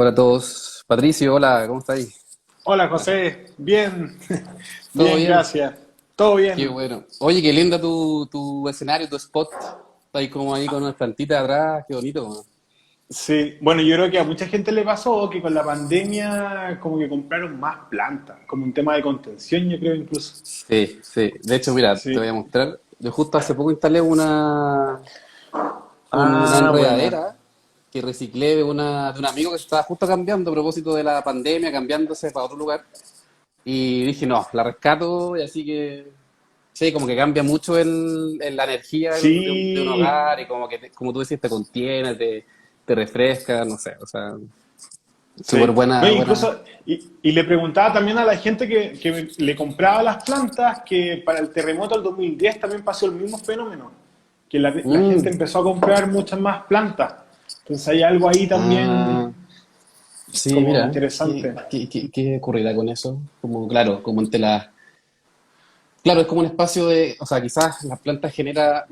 Hola a todos. Patricio, hola, ¿cómo estáis? Hola José, bien, ¿Todo bien, bien? gracias. ¿Todo Qué bien? bueno. Oye, qué linda tu escenario, tu spot. Está ahí como ahí con unas plantitas atrás, qué bonito, man. Sí, bueno, yo creo que a mucha gente le pasó que con la pandemia como que compraron más plantas, como un tema de contención, yo creo incluso. Sí, sí. De hecho, mira, te voy Sí. a mostrar. Yo justo hace poco instalé una Ah, buena. enredadera que reciclé de un amigo que se estaba justo cambiando a propósito de la pandemia, cambiándose para otro lugar. Y dije, no, la rescato y así que sí, como que cambia mucho la energía de un Sí, hogar y como que, como tú decís, te contiene, te refresca, no sé, o sea, súper sí. No, buena, buena. incluso, y le preguntaba también a la gente que le compraba las plantas que para el terremoto del 2010 también pasó el mismo fenómeno, que la gente Mm, empezó a comprar muchas más plantas. Entonces hay algo ahí ah, también sí, como mira, ¿qué, interesante. qué, qué, qué ocurrirá con eso? Como, claro, como entre las. Claro, es como un espacio o sea, quizás las plantas genera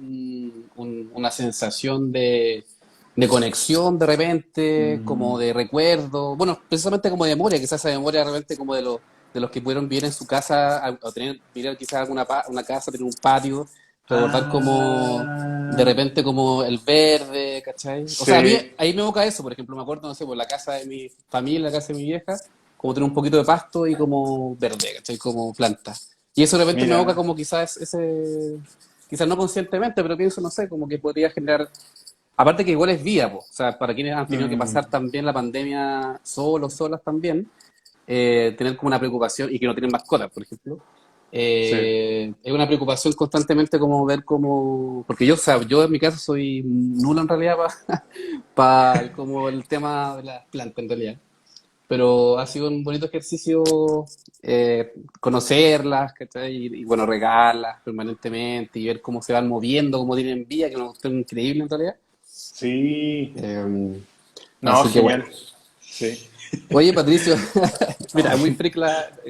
una sensación de conexión de repente, como Mm, de recuerdo, bueno, precisamente como de memoria, quizás esa memoria de repente como de los que pudieron vivir en su casa, o tener, vivir quizás una casa, tener un patio, recordar como de ah, repente como el verde, ¿cachai? O sea, a mí sí, ahí me evoca eso, por ejemplo, me acuerdo, no sé, por la casa de mi familia, la casa de mi vieja, como tener un poquito de pasto y como verde, ¿cachai? Como planta. Y eso de repente me evoca mira. como quizás quizás no conscientemente, pero pienso, no sé, como que podría generar, aparte que igual es vida, po. O sea, para quienes han tenido que Mm, pasar también la pandemia solos, solas también, tener como una preocupación, y que no tienen mascotas, por ejemplo, sí. es una preocupación constantemente como ver cómo, porque yo, o sea, yo en mi caso soy nulo en realidad para como el tema de las plantas en realidad, pero ha sido un bonito ejercicio conocerlas, ¿cachai? Bueno, regarlas permanentemente y ver cómo se van moviendo, cómo tienen vida, que es una cuestión increíble en realidad. Sí. Eh, No, Así que bueno. genial. Sí. Oye, Patricio, mira, muy freak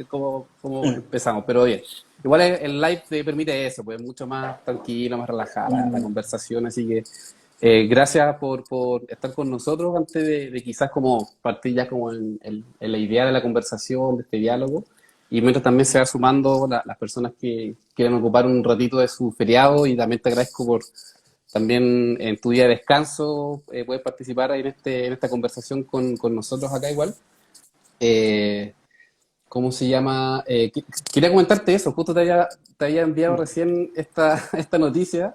como empezamos, pero bien. Igual el live te permite eso, pues mucho más tranquilo, más relajada la Mm, conversación, así que gracias por estar con nosotros antes de quizás como partir ya como en la idea de la conversación, de este diálogo, y mientras también se va sumando las personas que quieren ocupar un ratito de su feriado, y también te agradezco por también en tu día de descanso puedes participar ahí en esta conversación con nosotros acá igual. Eh, ¿Cómo se llama? Quería comentarte eso, justo te había enviado recién esta noticia,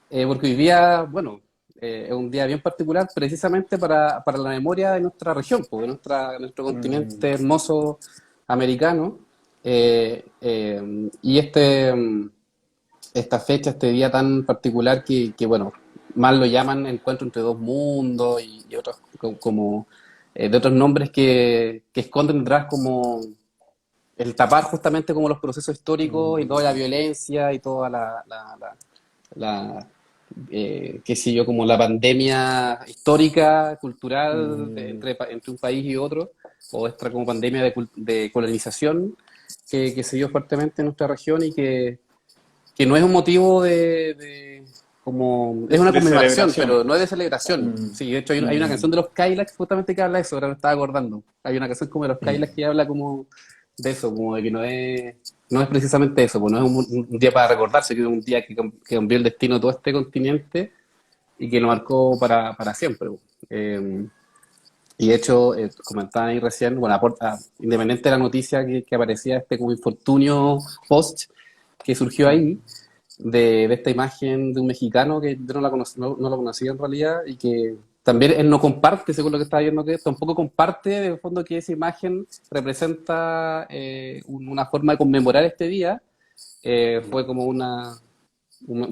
porque hoy día, bueno, es un día bien particular precisamente para la memoria de nuestra región, pues, de nuestro mm, continente hermoso americano. Y esta fecha, este día tan particular que, bueno, más lo llaman Encuentro entre dos mundos y otros como, de otros nombres que esconden detrás como el tapar justamente como los procesos históricos y toda la mm, violencia y toda la, qué sé yo, como la pandemia histórica, cultural, mm. entre un país y otro, o esta como pandemia de colonización que se dio fuertemente en nuestra región y que no es un motivo como, es una De conmemoración, celebración. pero no es de celebración. Mm, Sí, de hecho hay una mm, canción de los Kylax justamente que habla de eso, ahora me estaba acordando. Hay una canción como de los Kylax que habla como de eso, como de que no es precisamente eso, pues no es un día para recordarse, que es un día que cambió el destino de todo este continente y que lo marcó para siempre, pues. Y de hecho, comentaban ahí recién, bueno, independiente de la noticia que aparecía, este como infortunio post que surgió mm. ahí, de esta imagen de un mexicano que yo no lo conocía en realidad y que también él no comparte, según lo que estaba viendo, que tampoco comparte de el fondo que esa imagen representa una forma de conmemorar este día. Fue como un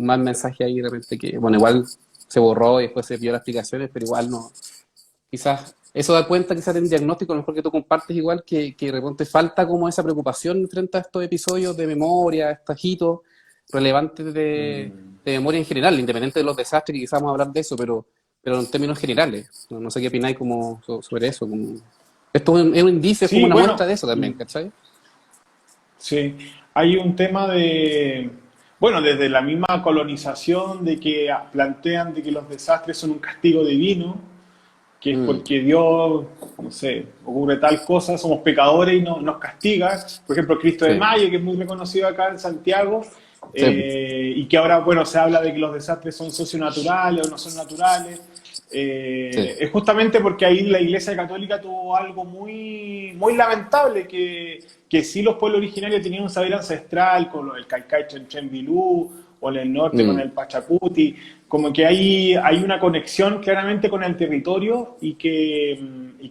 mal mensaje ahí de repente que, bueno, igual se borró y después se vio las explicaciones, pero igual no, quizás eso da cuenta quizás de un diagnóstico, a lo mejor que tú compartes igual, que de repente falta como esa preocupación frente a estos episodios de memoria, estos hitos relevantes Mm. de memoria en general, independiente de los desastres, que quizás vamos a hablar de eso, pero en términos generales. No sé qué opináis como, sobre eso. Esto es un indicio, es como Sí, una bueno, muestra de eso también, ¿cachai? sí. Hay un tema de, bueno, desde la misma colonización, de que plantean de que los desastres son un castigo divino. que es Mm, porque Dios, no sé, ocurre tal cosa, somos pecadores y nos castiga. Por ejemplo, Cristo de sí, Mayo, que es muy reconocido acá en Santiago, sí, y que ahora, bueno, se habla de que los desastres son socionaturales o no son naturales. sí, Es justamente porque ahí la Iglesia Católica tuvo algo muy, muy lamentable, que sí los pueblos originarios tenían un saber ancestral, con el Caicay Chenchen Bilú, o en el norte con mm, el Pachacuti, como que hay una conexión claramente con el territorio y que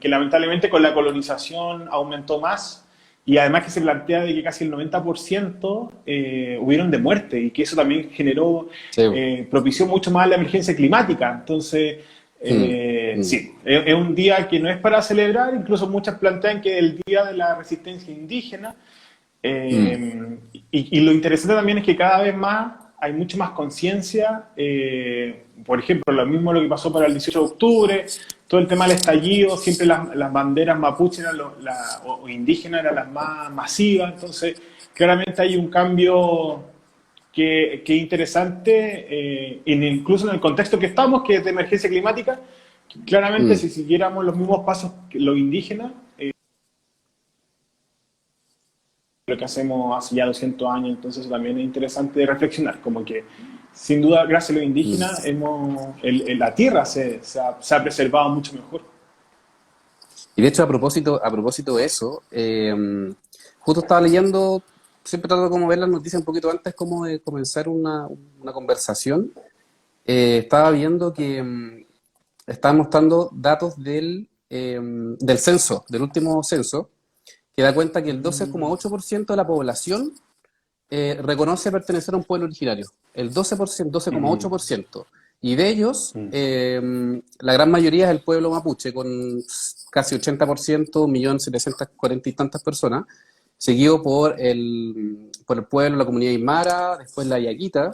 lamentablemente con la colonización aumentó más. Y además que se plantea de que casi el 90% hubieron de muerte y que eso también generó, sí, propició mucho más la emergencia climática. Entonces, mm, mm, sí, es un día que no es para celebrar, incluso muchas plantean que es el Día de la Resistencia Indígena. mm, Y lo interesante también es que cada vez más hay mucha más conciencia. Por ejemplo, lo mismo lo que pasó para el 18 de octubre, todo el tema del estallido, siempre las banderas mapuche eran o indígenas eran las más masivas. Entonces, claramente hay un cambio que es interesante, incluso en el contexto que estamos, que es de emergencia climática. Claramente, mm. si siguiéramos los mismos pasos que los indígenas, lo que hacemos hace ya 200 años, entonces eso también es interesante de reflexionar, como que sin duda gracias a los Mm. indígenas la tierra se ha preservado mucho mejor. Y de hecho, a propósito de eso, justo estaba leyendo, siempre trato de como ver las noticias un poquito antes como de comenzar una conversación. Estaba viendo que estaban mostrando datos del censo, del último censo, que da cuenta que el doce coma Mm, ocho por ciento de la población reconoce pertenecer a un pueblo originario. El 12%, 12,8%. Y de ellos, mm, la gran mayoría es el pueblo mapuche, con casi 80%, 1.740.000 y tantas personas, seguido por el pueblo, la comunidad aymara, después la yaquita,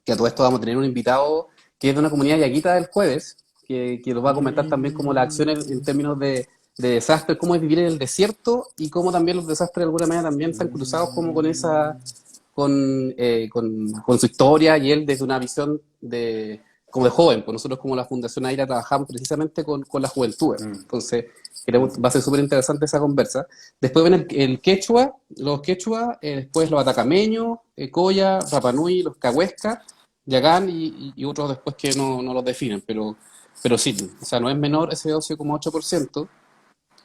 que a todo esto vamos a tener un invitado que es de una comunidad yaquita del jueves, que nos va a comentar también como las acciones en términos de desastres, cómo es vivir en el desierto y cómo también los desastres de alguna manera también están cruzados como con esa con su historia y él desde una visión como de joven, pues nosotros como la Fundación Aira trabajamos precisamente con la juventud, mm, entonces va a ser súper interesante esa conversa. Después ven el quechua, los quechua, después los atacameños, Coya, Rapanui, los cahuescas, Yagán y otros después que no los definen, pero sí, o sea, no es menor ese 12,8%,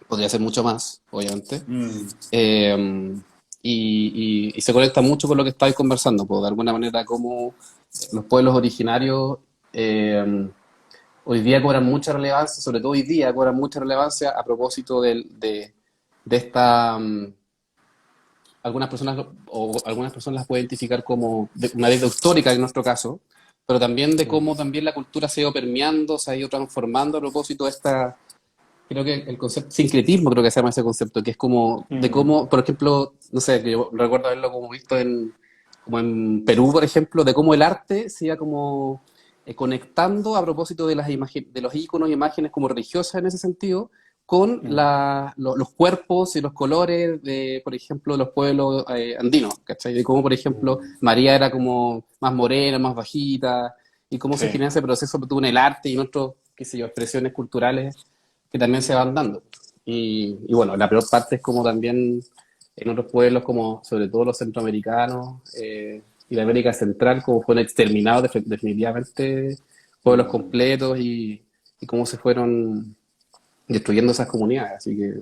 podría ser mucho más, obviamente. mm, Eh, y se conecta mucho con lo que estáis conversando, pues, de alguna manera como los pueblos originarios hoy día cobran mucha relevancia, sobre todo hoy día cobran mucha relevancia a propósito de esta... algunas personas las pueden identificar como una deuda histórica en nuestro caso, pero también de mm, cómo también la cultura se ha ido permeando, se ha ido transformando a propósito de esta. Creo que el concepto, sincretismo creo que se llama ese concepto, que es como de mm, cómo, por ejemplo, no sé, que yo recuerdo haberlo como visto como en Perú, por ejemplo, de cómo el arte se iba como conectando a propósito de de los íconos y imágenes como religiosas en ese sentido, con mm, los cuerpos y los colores de, por ejemplo, los pueblos andinos, ¿cachai? De cómo, por ejemplo, mm. María era como más morena, más bajita, y cómo se Sí, genera ese proceso tú, en el arte y en otros, qué sé yo, expresiones culturales que también se van dando. Y bueno, la peor parte es como también en otros pueblos, como sobre todo los centroamericanos y la América Central, como fueron exterminados definitivamente pueblos mm, completos y cómo se fueron destruyendo esas comunidades. Así que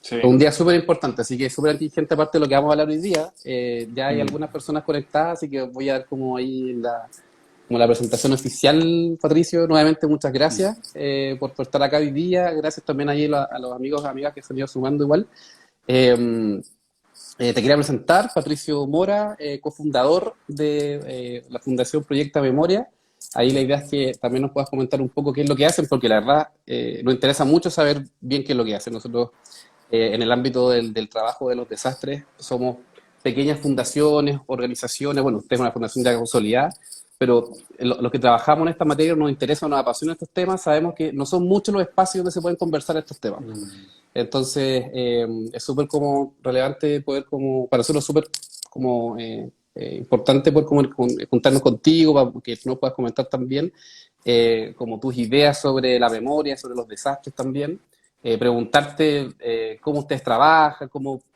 fue un sí. día súper importante, así que súper inteligente aparte de lo que vamos a hablar hoy día. Ya hay Mm, algunas personas conectadas, así que voy a dar como ahí como la presentación oficial, Patricio. Nuevamente, muchas mm, gracias por estar acá hoy día. Gracias también ahí a los amigos y amigas que se han ido sumando igual. Eh, te quería presentar, Patricio Mora, cofundador de la Fundación Proyecta Memoria. Ahí la idea es que también nos puedas comentar un poco qué es lo que hacen, porque la verdad nos interesa mucho saber bien qué es lo que hacen. Nosotros en el ámbito del trabajo de los desastres somos pequeñas fundaciones, organizaciones, bueno, usted es una fundación ya consolidada, pero los que trabajamos en esta materia nos interesa, nos apasiona estos temas, sabemos que no son muchos los espacios donde se pueden conversar estos temas. mm, Entonces, es súper como relevante poder como, para nosotros súper como importante poder como juntarnos contigo para que nos puedas comentar también como tus ideas sobre la memoria, sobre los desastres también, preguntarte cómo ustedes trabajan,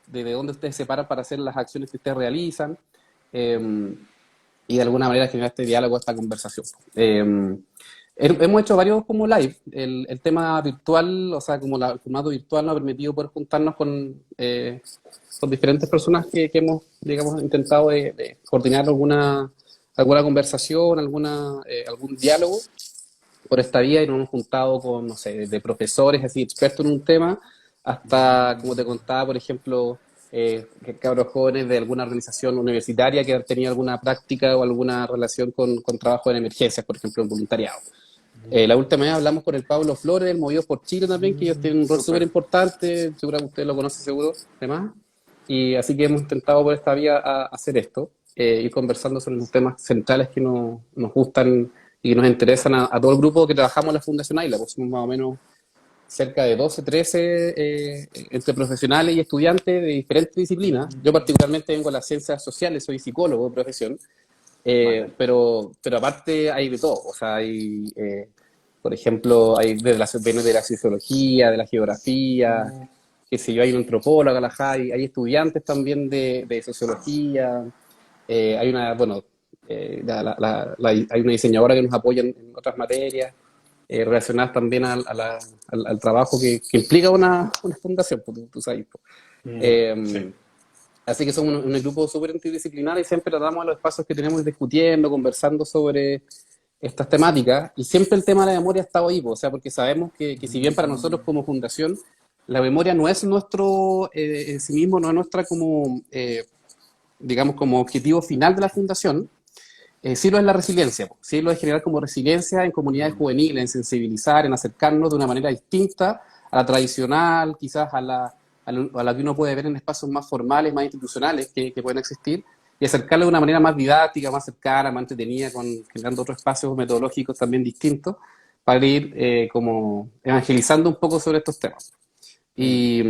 de dónde ustedes se paran para hacer las acciones que ustedes realizan, eh, y de alguna manera generar este diálogo, esta conversación. Hemos hecho varios como live. El tema virtual, o sea, como el formato virtual nos ha permitido poder juntarnos con diferentes personas que hemos, digamos, intentado de coordinar alguna conversación, algún diálogo por esta vía y nos hemos juntado con, no sé, desde profesores así expertos en un tema hasta, como te contaba, por ejemplo, cabros jóvenes de alguna organización universitaria que han tenido alguna práctica o alguna relación con trabajo en emergencias, por ejemplo, en voluntariado. La última vez hablamos con el Pablo Flores, el Movido por Chile también, que ellos tienen un rol súper Súper. importante, seguramente usted lo conoce seguro, además. Y así que hemos intentado por esta vía hacer esto, ir conversando sobre los temas centrales que nos gustan y que nos interesan a todo el grupo que trabajamos en la Fundación AILA, pues somos más o menos cerca de 12, 13 entre profesionales y estudiantes de diferentes disciplinas. Yo particularmente vengo de las ciencias sociales, soy psicólogo de profesión, Vale. pero aparte hay de todo, o sea, por ejemplo, hay viene de la sociología, de la geografía, qué sé yo, hay un antropólogo, hay estudiantes también de sociología, hay bueno, hay una diseñadora que nos apoya en otras materias, relacionadas también al trabajo que implica una fundación, pues, tú sabes. Pues. Sí. Eh, Así que somos un grupo súper interdisciplinar y siempre tratamos de los espacios que tenemos discutiendo, conversando sobre estas temáticas. Y siempre el tema de la memoria ha estado ahí, pues, o sea, porque sabemos que si bien para nosotros como fundación, la memoria no es nuestro, en sí mismo, no es nuestra como, digamos, como objetivo final de la fundación, sí lo es la resiliencia, po. Sí lo es generar como resiliencia en comunidades juveniles, en sensibilizar, en acercarnos de una manera distinta a la tradicional, quizás a la que uno puede ver en espacios más formales, más institucionales que pueden existir, y acercarlo de una manera más didáctica, más cercana, más entretenida, generando otros espacios metodológicos también distintos, para ir como evangelizando un poco sobre estos temas. Y,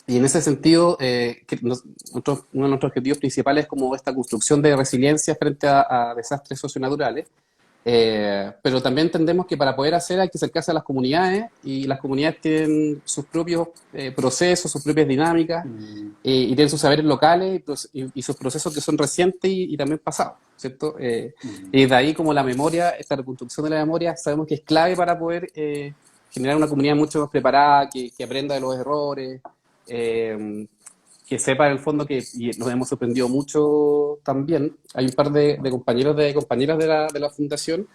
y en ese sentido, uno de nuestros objetivos principales es como esta construcción de resiliencia frente a desastres socionaturales, pero también entendemos que para poder hacer hay que acercarse a las comunidades y las comunidades tienen sus propios procesos, sus propias dinámicas y tienen sus saberes locales y sus procesos que son recientes y también pasados, ¿cierto? Y de ahí como la memoria, esta reconstrucción de la memoria, sabemos que es clave para poder generar una comunidad mucho más preparada, que aprenda de los errores, eh, que sepa en el fondo y nos hemos sorprendido mucho también. Hay un par de compañeros de compañeras de la fundación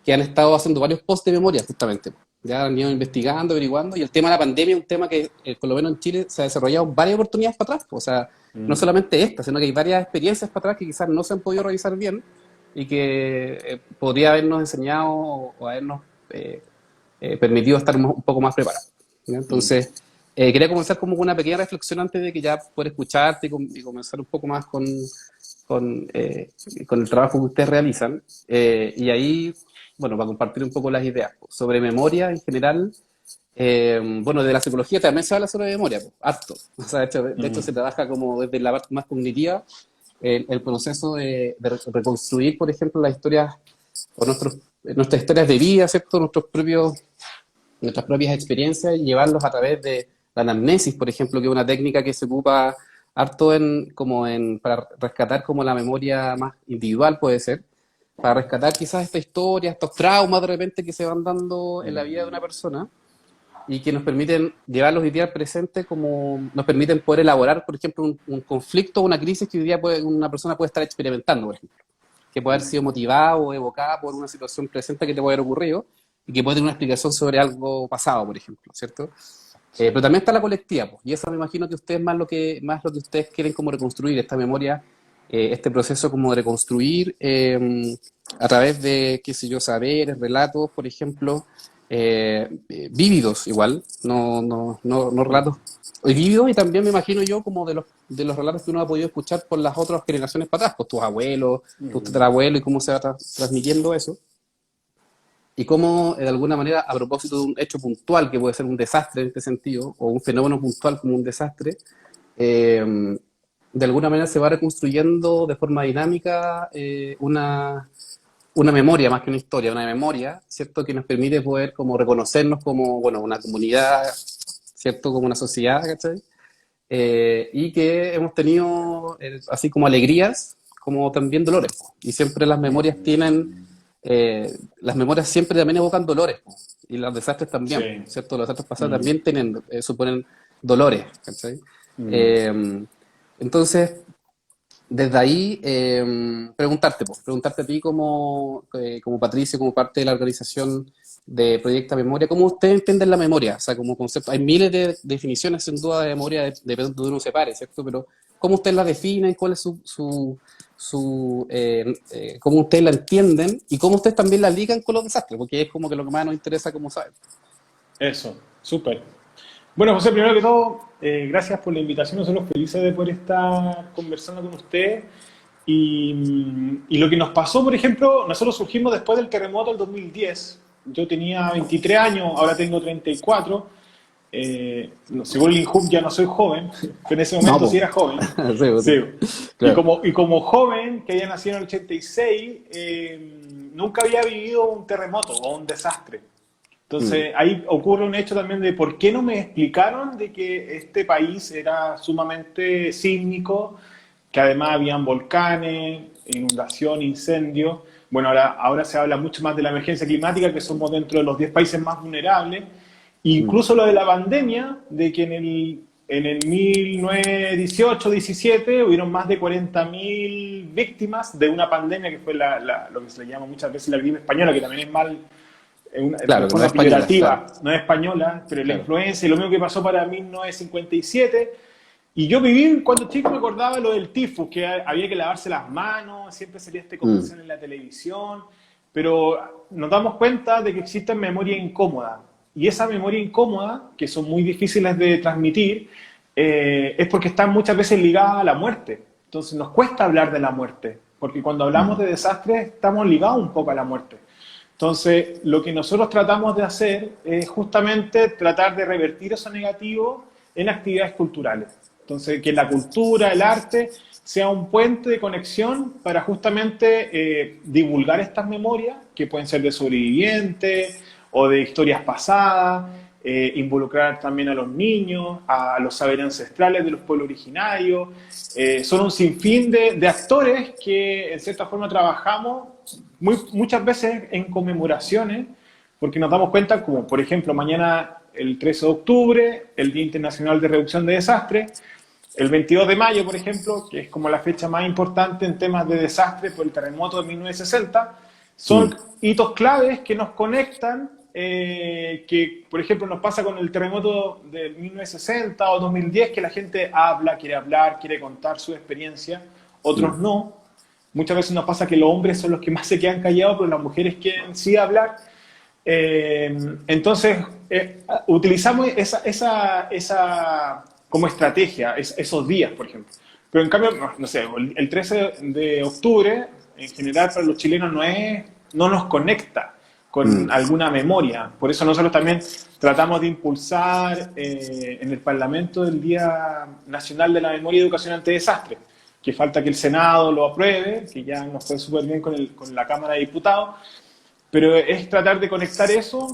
que han estado haciendo varios posts de memoria, justamente. Ya han ido investigando, averiguando, y el tema de la pandemia es un tema que, por lo menos en Chile, se ha desarrollado varias oportunidades para atrás. O sea, no solamente esta, sino que hay varias experiencias para atrás que quizás no se han podido realizar bien y que podría habernos enseñado o habernos permitido estar un poco más preparados. ¿Ya? Entonces, quería comenzar como con una pequeña reflexión antes de que ya pueda escucharte y comenzar un poco más con, eh, con el trabajo que ustedes realizan. Y ahí, bueno, para compartir un poco las ideas sobre memoria en general. Bueno, de la psicología también se habla sobre memoria, pues, harto. O sea, de hecho, se trabaja como desde la parte más cognitiva, el proceso de reconstruir, por ejemplo, las historias o nuestras historias de vida, ¿cierto? Nuestras propias experiencias y llevarlos a través de la anamnesis, por ejemplo, que es una técnica que se ocupa harto para rescatar como la memoria más individual, puede ser, para rescatar quizás esta historia, estos traumas de repente que se van dando en la vida de una persona y que nos permiten llevarlos hoy día al presente, como nos permiten poder elaborar, por ejemplo, un conflicto o una crisis que hoy día una persona puede estar experimentando, por ejemplo, que puede haber sido motivada o evocada por una situación presente que te puede haber ocurrido y que puede tener una explicación sobre algo pasado, por ejemplo, ¿cierto? Pero también está la colectiva, pues, y eso me imagino que ustedes más lo que ustedes quieren como reconstruir esta memoria, este proceso como de reconstruir a través de, qué sé yo, saberes, relatos, por ejemplo, vívidos igual, no relatos vívidos, y también me imagino yo como de los relatos que uno ha podido escuchar por las otras generaciones para atrás, pues tus abuelos, tus tatarabuelos y cómo se va transmitiendo eso. Y cómo, de alguna manera, a propósito de un hecho puntual, que puede ser un desastre en este sentido, o un fenómeno puntual como un desastre, de alguna manera se va reconstruyendo de forma dinámica una memoria más que una historia, una memoria, ¿cierto? Que nos permite poder como reconocernos como, bueno, una comunidad, ¿cierto? Como una sociedad, ¿cachai? Y que hemos tenido así como alegrías, como también dolores, po. Y siempre las memorias siempre también evocan dolores, po. Y los desastres también, Sí. ¿cierto? Los desastres pasados Mm, también suponen dolores, ¿cachai? mm. Eh, entonces, desde ahí, preguntarte a ti como Patricio, como parte de la organización de Proyecta Memoria, ¿cómo ustedes entienden la memoria? O sea, como concepto, hay miles de definiciones sin duda de memoria, depende de donde uno se pare, ¿cierto? Pero ¿cómo ustedes la definen? ¿Cuál es cómo ustedes la entienden? Y cómo ustedes también la ligan con los desastres, porque es como que lo que más nos interesa, como saben. Eso, súper. Bueno, José, primero que todo, gracias por la invitación. Nosotros felices de poder estar conversando con usted. Y lo que nos pasó, por ejemplo, nosotros surgimos después del terremoto del 2010. Yo tenía 23 años, ahora tengo 34. Según el INJUM ya no soy joven, pero en ese No, momento sí pues. era joven. Sí, Sí. claro. Y como joven, que había nacido en el 86, nunca había vivido un terremoto o un desastre. Mm, Entonces ahí ocurre un hecho también de por qué no me explicaron de que este país era sumamente sísmico, que además habían volcanes, inundación, incendios. Bueno, ahora se habla mucho más de la emergencia climática, que somos dentro de los 10 países más vulnerables. mm, Incluso lo de la pandemia, de que en el 1918-17 hubieron más de 40.000 víctimas de una pandemia que fue lo que se le llama muchas veces la gripe española, que también es mal claro, de que no es forma española, claro, peyorativa, no es española, pero la claro. influencia, y lo mismo que pasó para 1957. Y yo viví, cuando chico me acordaba lo del tifus, que había que lavarse las manos, siempre salía este Mm, comercial en la televisión, pero nos damos cuenta de que existe memoria incómoda. Y esa memoria incómoda, que son muy difíciles de transmitir, es porque están muchas veces ligadas a la muerte. Entonces nos cuesta hablar de la muerte, porque cuando hablamos mm, de desastres estamos ligados un poco a la muerte. Entonces, lo que nosotros tratamos de hacer es justamente tratar de revertir eso negativo en actividades culturales. Entonces, que la cultura, el arte, sea un puente de conexión para justamente divulgar estas memorias, que pueden ser de sobrevivientes o de historias pasadas, involucrar también a los niños, a los saberes ancestrales de los pueblos originarios. Son un sinfín de actores que en cierta forma trabajamos muchas veces en conmemoraciones, porque nos damos cuenta, como por ejemplo mañana el 13 de octubre, el Día Internacional de Reducción de Desastres, el 22 de mayo, por ejemplo, que es como la fecha más importante en temas de desastre por el terremoto de 1960, son mm. hitos claves que nos conectan, que por ejemplo nos pasa con el terremoto de 1960 o 2010, que la gente hablar, quiere contar su experiencia, otros Mm, no. Muchas veces nos pasa que los hombres son los que más se quedan callados, pero las mujeres quieren sí hablar. Entonces, utilizamos esa como estrategia, esos días, por ejemplo. Pero en cambio, no sé, el 13 de octubre, en general para los chilenos no nos conecta con mm, alguna memoria. Por eso nosotros también tratamos de impulsar en el Parlamento el Día Nacional de la Memoria y Educación ante Desastres, que falta que el Senado lo apruebe, que ya nos fue súper bien con la Cámara de Diputados, pero es tratar de conectar eso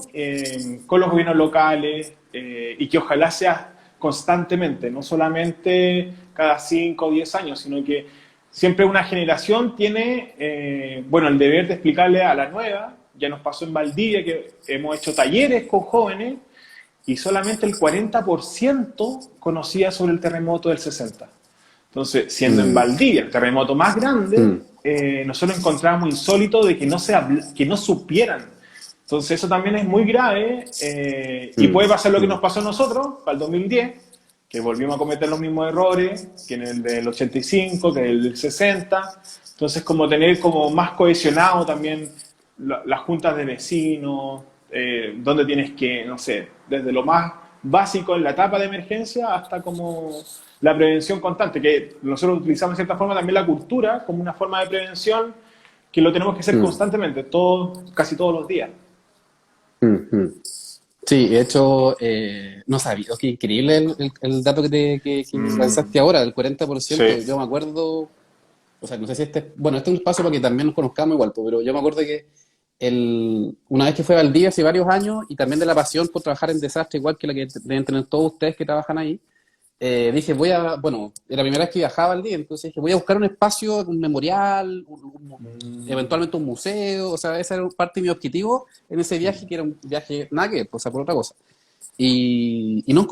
con los gobiernos locales y que ojalá sea constantemente, no solamente cada 5 o 10 años, sino que siempre una generación tiene, bueno, el deber de explicarle a la nueva. Ya nos pasó en Valdivia que hemos hecho talleres con jóvenes y solamente el 40% conocía sobre el terremoto del 60. Entonces, siendo en mm, Valdivia el terremoto más grande, mm, nosotros encontramos insólito de que no supieran. Entonces, eso también es muy grave y mm, puede pasar lo que mm, nos pasó a nosotros para el 2010, que volvimos a cometer los mismos errores que en el del 85, que en el del 60. Entonces, como tener como más cohesionado también las juntas de vecinos, donde tienes que, no sé, desde lo más básico en la etapa de emergencia hasta como la prevención constante, que nosotros utilizamos de cierta forma también la cultura como una forma de prevención que lo tenemos que hacer mm, constantemente, casi todos los días. mm, mm. Sí, de hecho, no sabía, qué increíble el dato que lanzaste ahora, del 40%. Sí. Yo me acuerdo, o sea, no sé si bueno, este es un espacio para que también nos conozcamos igual, pues, pero yo me acuerdo que una vez que fue a Valdivia hace varios años y también de la pasión por trabajar en desastre, igual que la que deben tener todos ustedes que trabajan ahí, dije, bueno, era la primera vez que viajaba al día, entonces dije, voy a buscar un espacio, un memorial, eventualmente un museo, o sea, ese era parte de mi objetivo en ese viaje, que era un viaje nada que, o sea, por otra cosa. Y no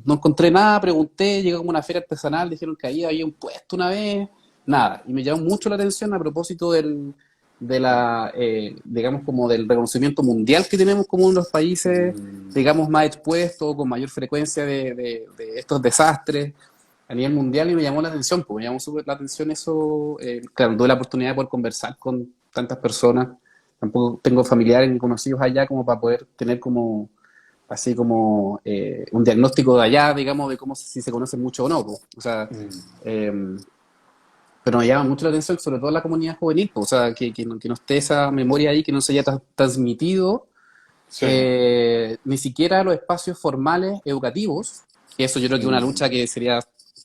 encontré nada, pregunté, llegué como a una feria artesanal, dijeron que ahí había un puesto una vez, nada, y me llamó mucho la atención a propósito digamos, como del reconocimiento mundial que tenemos como uno de los países, digamos, más expuestos, con mayor frecuencia de estos desastres a nivel mundial, y me llamó la atención, pues me llamó súper la atención eso. Claro, tuve la oportunidad de poder conversar con tantas personas, tampoco tengo familiares ni conocidos allá como para poder tener como, así como un diagnóstico de allá, digamos, de cómo, si se conocen mucho o no, pues. O sea, eh, pero me llama mucho la atención, sobre todo la comunidad juvenil, pues, o sea, que no esté esa memoria ahí, que no se haya transmitido Sí. ni siquiera los espacios formales educativos, que eso yo creo que es una lucha que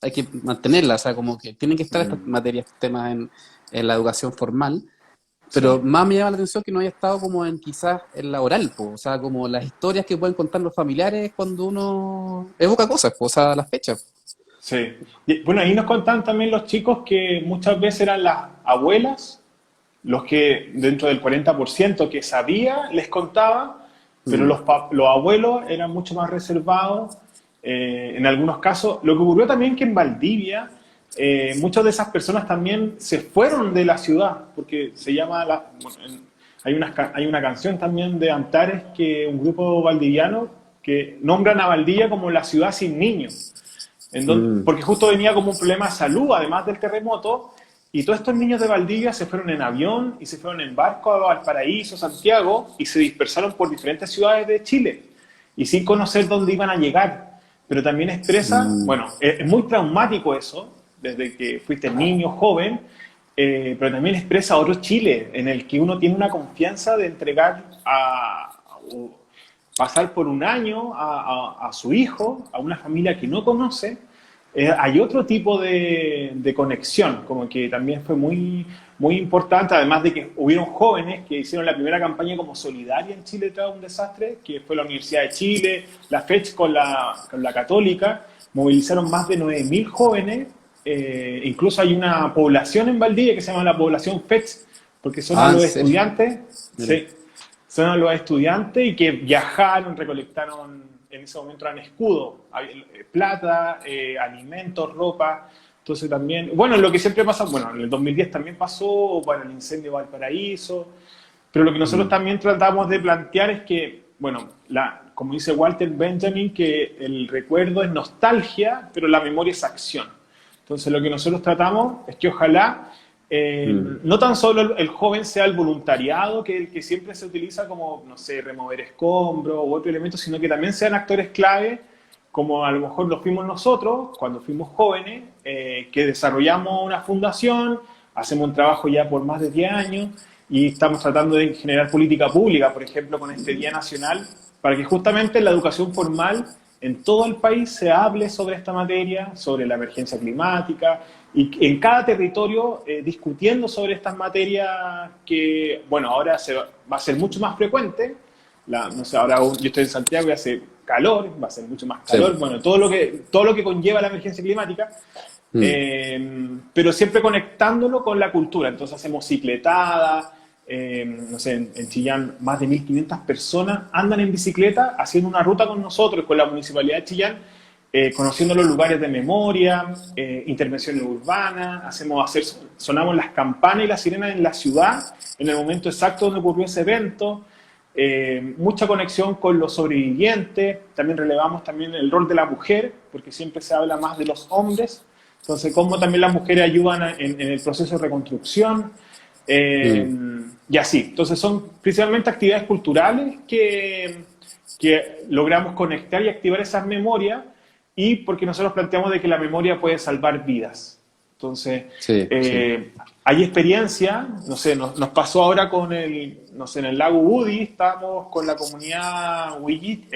hay que mantenerla, o sea, como que tienen que estar estas materias, estos temas en la educación formal, pero Sí. más me llama la atención que no haya estado como quizás en la oral, pues, o sea, como las historias que pueden contar los familiares cuando uno evoca cosas, pues, o sea, las fechas. Sí. Y, bueno, ahí nos contaban también los chicos que muchas veces eran las abuelas los que dentro del 40% que sabía les contaba, pero Mm, los abuelos eran mucho más reservados en algunos casos. Lo que ocurrió también que en Valdivia muchas de esas personas también se fueron de la ciudad, porque se llama, hay una canción también de Antares, que un grupo valdiviano que nombran a Valdivia como la ciudad sin niños, mm, porque justo venía como un problema de salud, además del terremoto, y todos estos niños de Valdivia se fueron en avión y se fueron en barco a Valparaíso, Santiago, y se dispersaron por diferentes ciudades de Chile, y sin conocer dónde iban a llegar. Pero también expresa, mm. bueno, es muy traumático eso, desde que fuiste niño, joven, pero también expresa otro Chile, en el que uno tiene una confianza de entregar pasar por un año a su hijo, a una familia que no conoce. Hay otro tipo de conexión, como que también fue muy, muy importante, además de que hubieron jóvenes que hicieron la primera campaña como solidaria en Chile tras un desastre, que fue la Universidad de Chile, la FECH con la Católica, movilizaron más de 9.000 jóvenes, incluso hay una población en Valdivia que se llama la población FECH, porque son a Ah, ¿en los serio? estudiantes, Mira. sí, son a los estudiantes y que viajaron, recolectaron, en ese momento eran escudos, plata, alimentos, ropa. Entonces también, bueno, lo que siempre pasa, bueno, en el 2010 también pasó, bueno, el incendio de Valparaíso, pero lo que nosotros Mm, también tratamos de plantear es que, bueno, como dice Walter Benjamin, que el recuerdo es nostalgia, pero la memoria es acción. Entonces lo que nosotros tratamos es que ojalá mm. no tan solo el joven sea el voluntariado, que el que siempre se utiliza como, no sé, remover escombros u otro elemento, sino que también sean actores clave, como a lo mejor lo fuimos nosotros cuando fuimos jóvenes, que desarrollamos una fundación, hacemos un trabajo ya por más de 10 años y estamos tratando de generar política pública, por ejemplo, con este Día Nacional, para que justamente en la educación formal en todo el país se hable sobre esta materia, sobre la emergencia climática, y en cada territorio discutiendo sobre estas materias que, bueno, ahora va a ser mucho más frecuente. No sé, ahora yo estoy en Santiago y hace calor, va a ser mucho más Sí. calor, bueno, todo lo que conlleva la emergencia climática, Mm. pero siempre conectándolo con la cultura. Entonces hacemos cicletadas, no sé, en Chillán más de 1.500 personas andan en bicicleta haciendo una ruta con nosotros, con la Municipalidad de Chillán, conociendo los lugares de memoria, intervenciones urbanas, sonamos las campanas y las sirenas en la ciudad, en el momento exacto donde ocurrió ese evento, mucha conexión con los sobrevivientes, también relevamos también el rol de la mujer, porque siempre se habla más de los hombres, entonces cómo también las mujeres ayudan en el proceso de reconstrucción, Mm. y así. Entonces son principalmente actividades culturales que logramos conectar y activar esas memorias y porque nosotros planteamos de que la memoria puede salvar vidas. Entonces, Sí, sí. hay experiencia, no sé, nos pasó ahora no sé, en el lago Woody, estábamos con la comunidad Willit,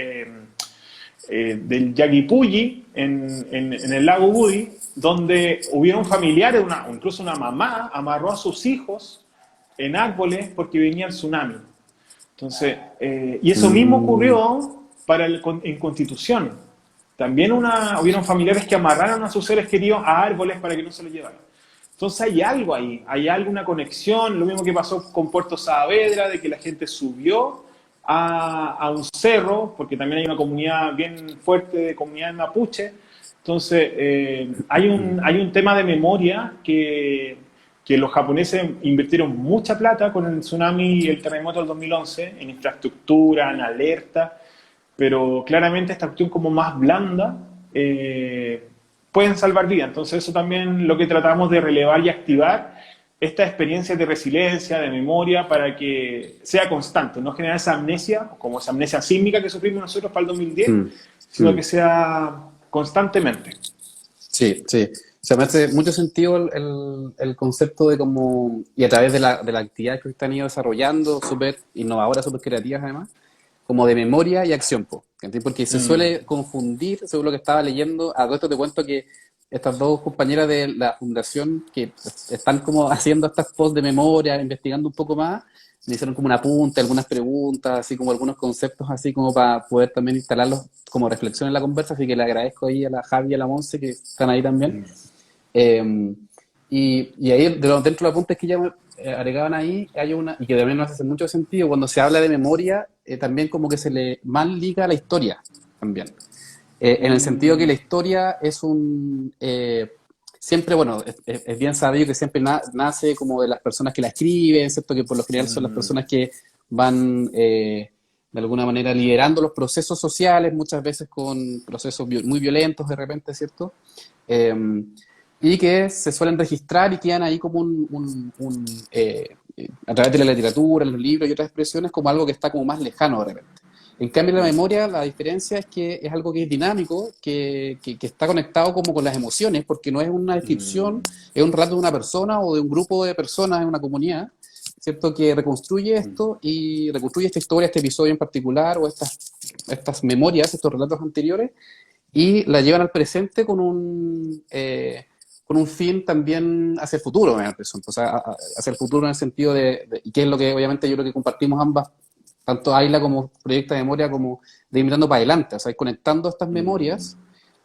del Yaquipulli en el lago Budi, donde hubieron familiares, incluso una mamá amarró a sus hijos en árboles porque venía el tsunami. Entonces, y eso mismo ocurrió en Constitución. También hubieron familiares que amarraron a sus seres queridos a árboles para que no se los llevaran. Entonces hay algo ahí, hay alguna conexión, lo mismo que pasó con Puerto Saavedra, de que la gente subió a un cerro, porque también hay una comunidad bien fuerte de comunidad mapuche. Entonces hay un tema de memoria que los japoneses invirtieron mucha plata con el tsunami y el terremoto del 2011, en infraestructura, en alerta, pero claramente esta cuestión como más blanda pueden salvar vidas. Entonces eso también lo que tratamos de relevar y activar, estas experiencias de resiliencia, de memoria, para que sea constante, no generar esa amnesia, como esa amnesia sísmica que sufrimos nosotros para el 2010, sino que sea constantemente. Sí, sí. O sea, me hace mucho sentido el concepto de cómo, y a través de la actividad que están ido desarrollando, súper innovadoras, súper creativas además, como de memoria y acción, po, ¿cachai? Porque se suele confundir, según lo que estaba leyendo, a todo esto te cuento que estas dos compañeras de la fundación que están como haciendo estas posts de memoria, investigando un poco más, me hicieron como un apunte, algunas preguntas, así como algunos conceptos, así como para poder también instalarlos como reflexión en la conversa, así que le agradezco ahí a la Javi y a la Monse que están ahí también. Y ahí, dentro de los apuntes que ya me agregaban ahí, hay una, y que también nos hace mucho sentido, cuando se habla de memoria, también como que se le mal liga a la historia, también. En el sentido que la historia es siempre, bueno, es bien sabido que siempre nace como de las personas que la escriben, ¿cierto? Que por lo general son las personas que van, de alguna manera, liderando los procesos sociales, muchas veces con procesos muy violentos de repente, ¿cierto? Y que se suelen registrar y quedan ahí como a través de la literatura, los libros y otras expresiones, como algo que está como más lejano de repente. En cambio, la memoria, la diferencia es que es algo que es dinámico, que está conectado como con las emociones, porque no es una descripción, es un relato de una persona o de un grupo de personas en una comunidad, ¿cierto? Que reconstruye esto y reconstruye esta historia, este episodio en particular, o estas memorias, estos relatos anteriores, y la llevan al presente con un fin también hacia el futuro, o sea, hacia el futuro en el sentido y que es lo que obviamente yo creo que compartimos ambas, tanto Ayla como Proyecto de Memoria, como de ir mirando para adelante, o sea, ir conectando estas memorias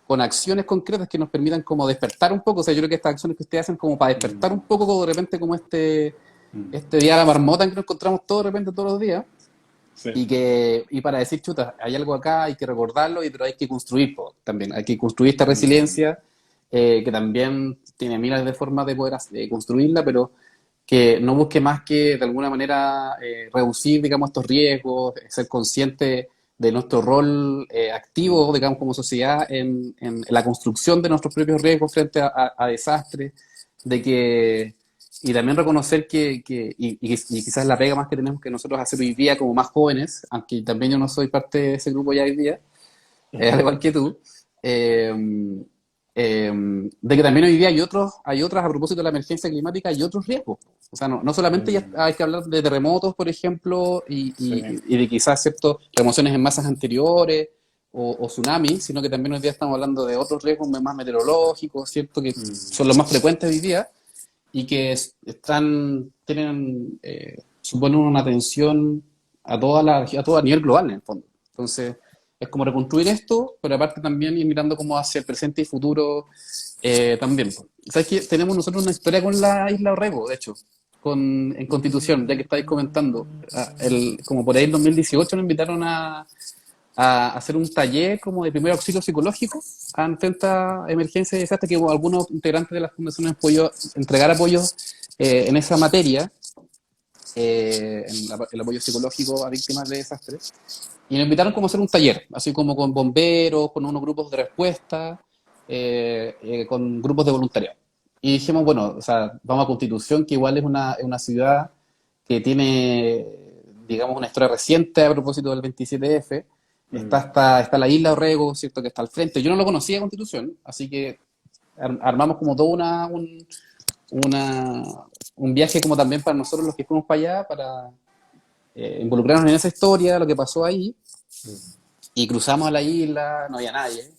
con acciones concretas que nos permitan como despertar un poco, o sea, yo creo que estas acciones que ustedes hacen como para despertar un poco, como de repente como este día de la marmota en que nos encontramos todos de repente todos los días, Sí. y para decir, chuta, hay algo acá, hay que recordarlo, pero hay que construir también, hay que construir esta resiliencia, que también tiene miles de formas de poder construirla, pero que no busque más que de alguna manera reducir, digamos, estos riesgos, ser consciente de nuestro rol activo, digamos, como sociedad en la construcción de nuestros propios riesgos frente a desastres, y también reconocer y quizás la pega más que tenemos que nosotros hacer hoy día como más jóvenes, aunque también yo no soy parte de ese grupo ya hoy día, al igual que tú, de que también hoy día hay otras, a propósito de la emergencia climática, hay otros riesgos. O sea, no solamente ya hay que hablar de terremotos, por ejemplo, y de quizás ciertas remociones en masas anteriores o tsunamis, sino que también hoy día estamos hablando de otros riesgos más meteorológicos, ¿cierto? Que son los más frecuentes hoy día y que suponen una tensión a todo a nivel global, en el fondo. Entonces, es como reconstruir esto, pero aparte también ir mirando como hacia el presente y futuro también. ¿Sabes qué? Tenemos nosotros una historia con la isla Orrego, de hecho, en Constitución, ya que estáis comentando. Como por ahí en 2018 nos invitaron a hacer un taller como de primer auxilio psicológico frente a emergencias y desastres, que algunos integrantes de la fundación han podido entregar apoyo en esa materia, el apoyo psicológico a víctimas de desastres. Y nos invitaron como a hacer un taller, así como con bomberos, con unos grupos de respuesta, con grupos de voluntariado. Y dijimos, bueno, o sea, vamos a Constitución, que igual es una ciudad que tiene, digamos, una historia reciente a propósito del 27F. Está la isla Orrego, ¿cierto?, que está al frente. Yo no lo conocía Constitución, así que armamos como todo un viaje como también para nosotros los que fuimos para allá, para involucrarnos en esa historia, lo que pasó ahí. y cruzamos a la isla, no había nadie.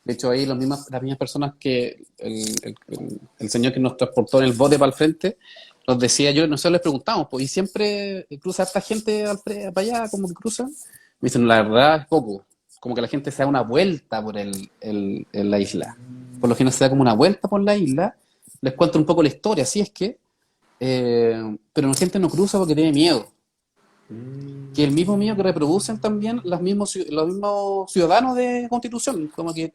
De hecho, ahí las mismas personas que el señor que nos transportó en el bote para el frente, nos decía yo, nosotros les preguntamos, pues, ¿y siempre cruza esta gente para allá, como que cruzan? Me dicen, la verdad es poco, como que la gente se da una vuelta por la isla. Por lo general se da como una vuelta por la isla, les cuento un poco la historia, así es que, pero la gente no cruza porque tiene miedo. Que el mismo miedo que reproducen también los mismos ciudadanos de Constitución, como que,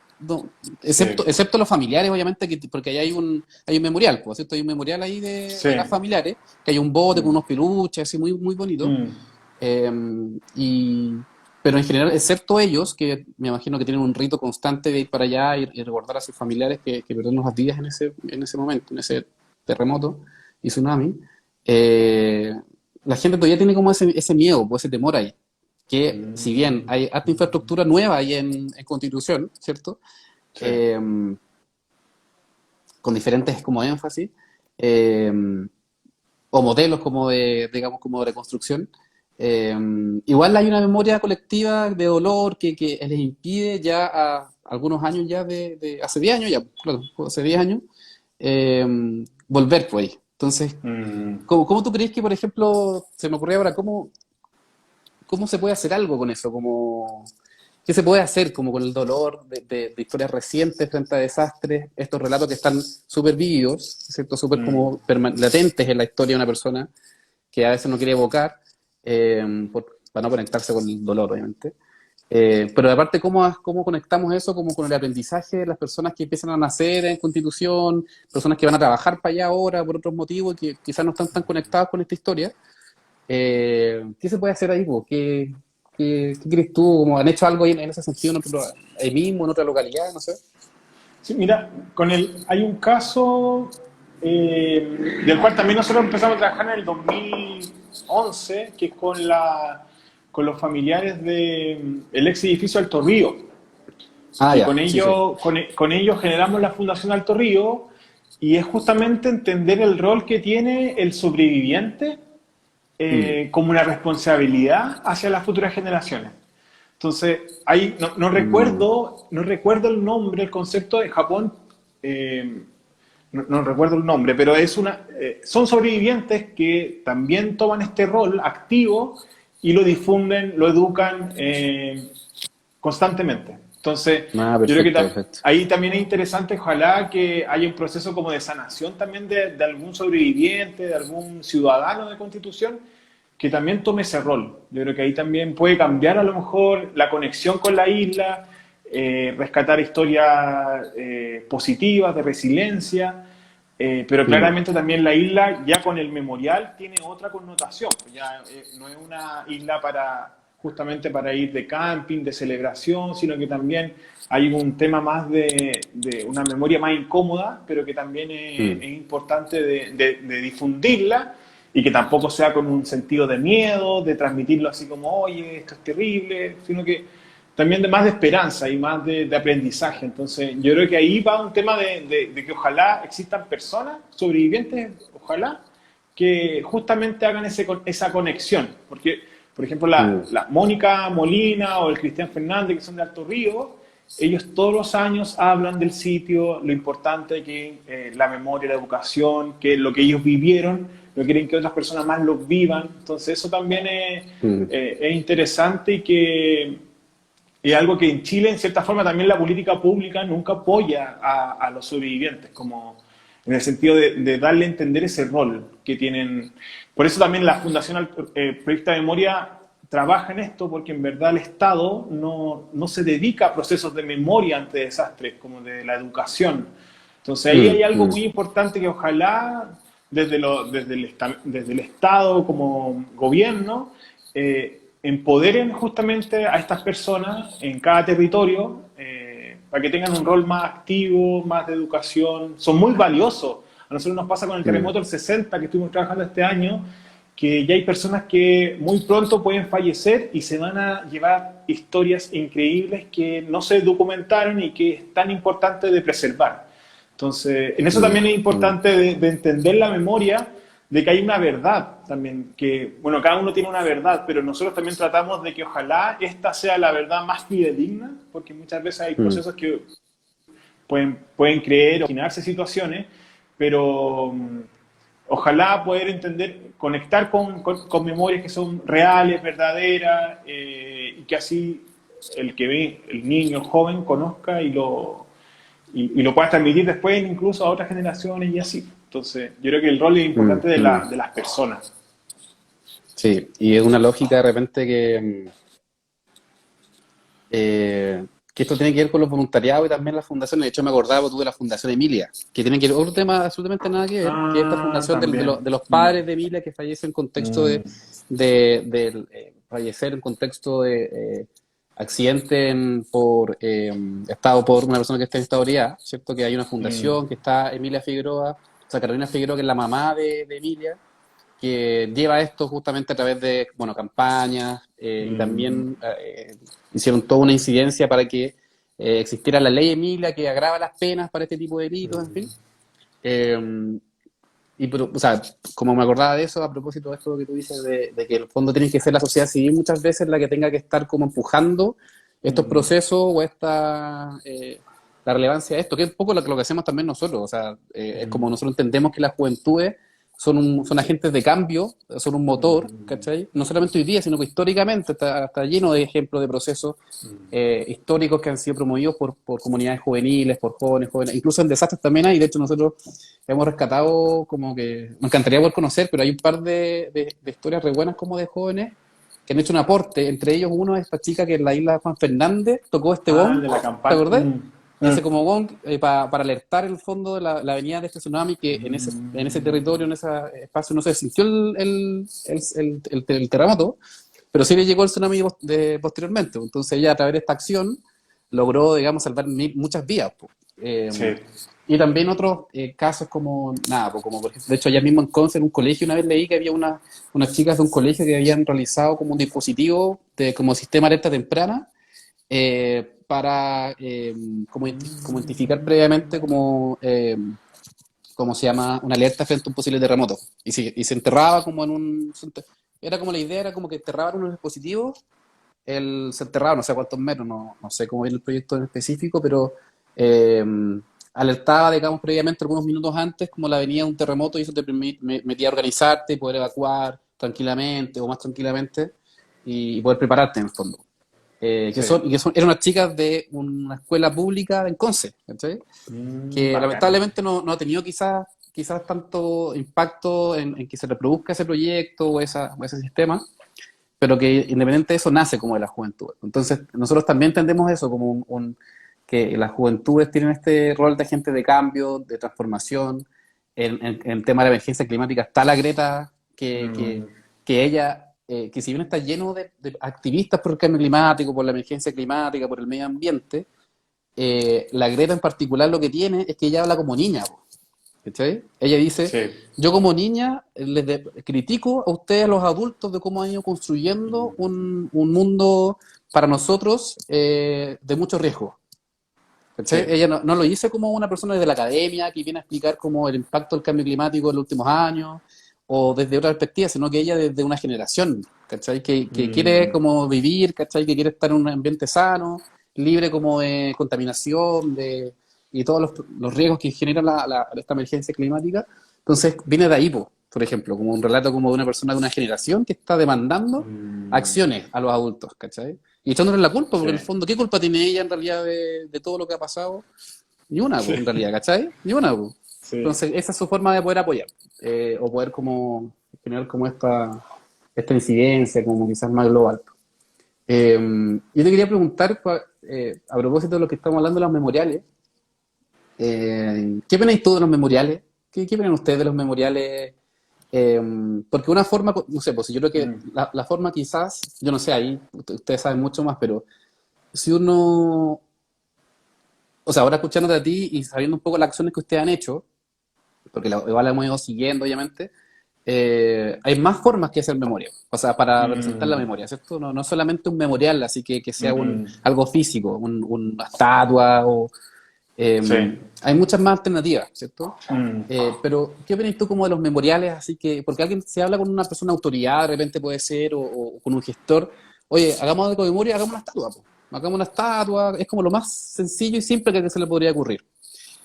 Sí, excepto los familiares, obviamente, porque ahí hay un memorial, pues, ¿cierto? Hay un memorial ahí sí. de las familiares, que hay un bote con Mm, unos peluches, así muy, muy bonito. mm, Eh, y, pero en general, excepto ellos, que me imagino que tienen un rito constante de ir para allá y recordar a sus familiares que perdieron las vidas en ese momento, en ese terremoto y tsunami, eh, la gente todavía tiene como ese miedo, pues, ese temor ahí. Que si bien mm. hay harta infraestructura nueva ahí en Constitución, ¿cierto? Sí. Eh, con diferentes como énfasis, eh, o modelos como digamos, como de reconstrucción. Eh, igual hay una memoria colectiva de dolor que les impide ya a algunos años ya hace 10 años ya, claro, hace 10 años, eh, volver por ahí. Entonces, Mm. ¿cómo tú crees que, por ejemplo, se me ocurrió ahora, cómo se puede hacer algo con eso? ¿Qué se puede hacer como con el dolor de historias recientes frente a desastres? Estos relatos que están súper vividos, ¿cierto? Súper Mm. como latentes en la historia de una persona que a veces no quiere evocar, para no conectarse con el dolor, obviamente. Pero aparte, ¿cómo conectamos eso como con el aprendizaje de las personas que empiezan a nacer en Constitución, personas que van a trabajar para allá ahora por otros motivos y que quizás no están tan conectadas con esta historia? ¿Qué se puede hacer ahí, po? ¿Qué crees tú? ¿Cómo han hecho algo ahí en ese sentido ahí mismo, en otra localidad? No sé. Sí, mira, hay un caso del cual también nosotros empezamos a trabajar en el 2011, que es con los familiares del ex edificio Alto Río, Ah, que ya, sí, sí. con ellos generamos la Fundación Alto Río, y es justamente entender el rol que tiene el sobreviviente Mm, como una responsabilidad hacia las futuras generaciones. Entonces, ahí mm, no recuerdo el nombre, el concepto de Japón, eh, no recuerdo el nombre, pero son sobrevivientes que también toman este rol activo y lo difunden, lo educan constantemente. Entonces, yo creo que perfecto, perfecto. ahí también es interesante, ojalá que haya un proceso como de sanación también de algún sobreviviente, de algún ciudadano de Constitución, que también tome ese rol. Yo creo que ahí también puede cambiar a lo mejor la conexión con la isla, rescatar historias positivas de resiliencia, pero Mm, claramente también la isla ya con el memorial tiene otra connotación. Ya no es una isla justamente para ir de camping, de celebración, sino que también hay un tema más de una memoria más incómoda, pero que también mm, es importante de difundirla y que tampoco sea con un sentido de miedo, de transmitirlo así como, oye, esto es terrible, sino que también de más de esperanza y más de aprendizaje. Entonces, yo creo que ahí va un tema de que ojalá existan personas sobrevivientes, ojalá, que justamente hagan esa conexión. Porque, por ejemplo, mm, la Mónica Molina o el Cristian Fernández, que son de Alto Río, ellos todos los años hablan del sitio, lo importante que la memoria, la educación, que lo que ellos vivieron, no quieren que otras personas más lo vivan. Entonces, eso también mm, es interesante y que es algo que en Chile, en cierta forma, también la política pública nunca apoya a los sobrevivientes, como en el sentido de darle a entender ese rol que tienen. Por eso también la Fundación Proyecto de Memoria trabaja en esto, porque en verdad el Estado no se dedica a procesos de memoria ante desastres, como de la educación. Entonces ahí hay algo mm, muy importante que ojalá desde el Estado como gobierno empoderen justamente a estas personas en cada territorio para que tengan un rol más activo, más de educación. Son muy valiosos. A nosotros nos pasa con el mm, terremoto del 60 que estuvimos trabajando este año, que ya hay personas que muy pronto pueden fallecer y se van a llevar historias increíbles que no se documentaron y que es tan importante de preservar. Entonces, en eso mm, también es mm, importante de entender la memoria de que hay una verdad también, que, bueno, cada uno tiene una verdad, pero nosotros también tratamos de que ojalá esta sea la verdad más fidedigna, porque muchas veces hay Mm, procesos que pueden creer o imaginarse situaciones, pero ojalá poder entender, conectar con memorias que son reales, verdaderas, y que así el que ve, el niño, el joven, conozca y lo pueda transmitir después incluso a otras generaciones y así. Entonces, yo creo que el rol es mm, importante mm. de las personas. Sí, y es una lógica de repente que esto tiene que ver con los voluntariados y también las fundaciones. De hecho, me acordaba tú de la Fundación Emilia, que tiene que ver otro tema absolutamente nada que ver, que es esta Ah, fundación también. de los Mm, padres de Emilia que fallecen en contexto mm, fallecer en contexto de accidente estado por una persona que está en estado de ebriedad, ¿cierto? Que hay una mm, fundación que está Emilia Figueroa, o sea, Carolina Figueroa, que es la mamá de Emilia, que lleva esto justamente a través de, bueno, campañas y mm, también hicieron toda una incidencia para que existiera la ley Emilia que agrava las penas para este tipo de delitos, en fin. Eh, o sea, como me acordaba de eso, a propósito de esto que tú dices, de que en el fondo tiene que ser la sociedad civil muchas veces la que tenga que estar como empujando estos mm, procesos o la relevancia de esto, que es un poco lo que hacemos también nosotros. O sea, es como mm, nosotros entendemos que las juventudes son agentes de cambio, son un motor, mm, ¿cachai? No solamente hoy día, sino que históricamente está lleno de ejemplos de procesos mm. históricos que han sido promovidos por comunidades juveniles, por jóvenes, incluso en desastres también hay. De hecho, nosotros hemos rescatado como que, me encantaría poder conocer, pero hay un par de historias re buenas como de jóvenes que han hecho un aporte. Entre ellos uno es esta chica que en la isla de Juan Fernández tocó este Ah, gong, el de la ¿te campaña. acordás? Ese como gong para alertar el fondo de la avenida de este tsunami que en ese territorio, en ese espacio no se sintió el terremoto, pero sí le llegó el tsunami posteriormente. Entonces ella a través de esta acción logró, digamos, salvar muchas vidas. Po. Sí. Y también otros casos como, nada, pues como por ejemplo, de hecho allá mismo en Conce, en un colegio, una vez leí que había unas chicas de un colegio que habían realizado como un dispositivo como sistema de alerta temprana para como identificar previamente como se llama, una alerta frente a un posible terremoto. Y se enterraba como era como la idea, era como que enterraban unos dispositivos, se enterraba no sé cuántos metros, no sé cómo era el proyecto en específico, pero eh, alertaba, digamos, previamente, algunos minutos antes, como la venida de un terremoto y eso te permitía organizarte, poder evacuar tranquilamente o más tranquilamente y poder prepararte en el fondo. Sí. Eran unas chicas de una escuela pública en Conce, ¿cachai? Que Bacán. lamentablemente no ha tenido quizás tanto impacto en que se reproduzca ese proyecto o ese sistema, pero que independiente de eso nace como de la juventud. Entonces, nosotros también entendemos eso como que las juventudes tienen este rol de agente de cambio, de transformación. En el tema de la emergencia climática está la Greta, Mm, que ella, que si bien está lleno de activistas por el cambio climático, por la emergencia climática, por el medio ambiente, la Greta en particular lo que tiene es que ella habla como niña. Po, ¿cachai? Ella dice, sí. yo como niña critico a ustedes, los adultos, de cómo han ido construyendo Mm, un mundo para nosotros de mucho riesgo. ¿Cachai? sí. Ella no lo dice como una persona desde la academia que viene a explicar como el impacto del cambio climático en los últimos años o desde otra perspectiva, sino que ella desde una generación, ¿cachai? Que quiere Mm, como vivir, ¿cachai? Que quiere estar en un ambiente sano, libre como de contaminación y todos los riesgos que genera esta emergencia climática. Entonces viene de ahí, po, por ejemplo, como un relato como de una persona de una generación que está demandando mm, acciones a los adultos, ¿cachai? Y echándole la culpa, porque sí. en el fondo, ¿qué culpa tiene ella en realidad de todo lo que ha pasado? Ni una, Sí. pues, en realidad, ¿cachai? Ni una, pues. Sí. Entonces, esa es su forma de poder apoyar, o poder como generar como esta incidencia, como quizás más global. Yo te quería preguntar, a propósito de lo que estamos hablando de los memoriales, ¿qué opináis tú de los memoriales? ¿Qué opinan ustedes de los memoriales? Porque una forma, no sé, pues yo creo que Mm, la forma quizás, yo no sé, ahí ustedes saben mucho más, pero si uno, o sea, ahora escuchándote a ti y sabiendo un poco las acciones que ustedes han hecho, porque igual la hemos ido siguiendo, obviamente, hay más formas que hacer memoria, o sea, para representar la mm, memoria, ¿cierto? No solamente un memorial, así que sea mm, algo físico, una estatua Sí. Hay muchas más alternativas, ¿cierto? Mm. Pero, ¿qué opinas tú como de los memoriales? Así que, porque alguien se habla con una persona autoridad, de repente puede ser, o con un gestor, oye, hagamos algo de memoria, hagamos una estatua, po. Hagamos una estatua, es como lo más sencillo y simple que se le podría ocurrir.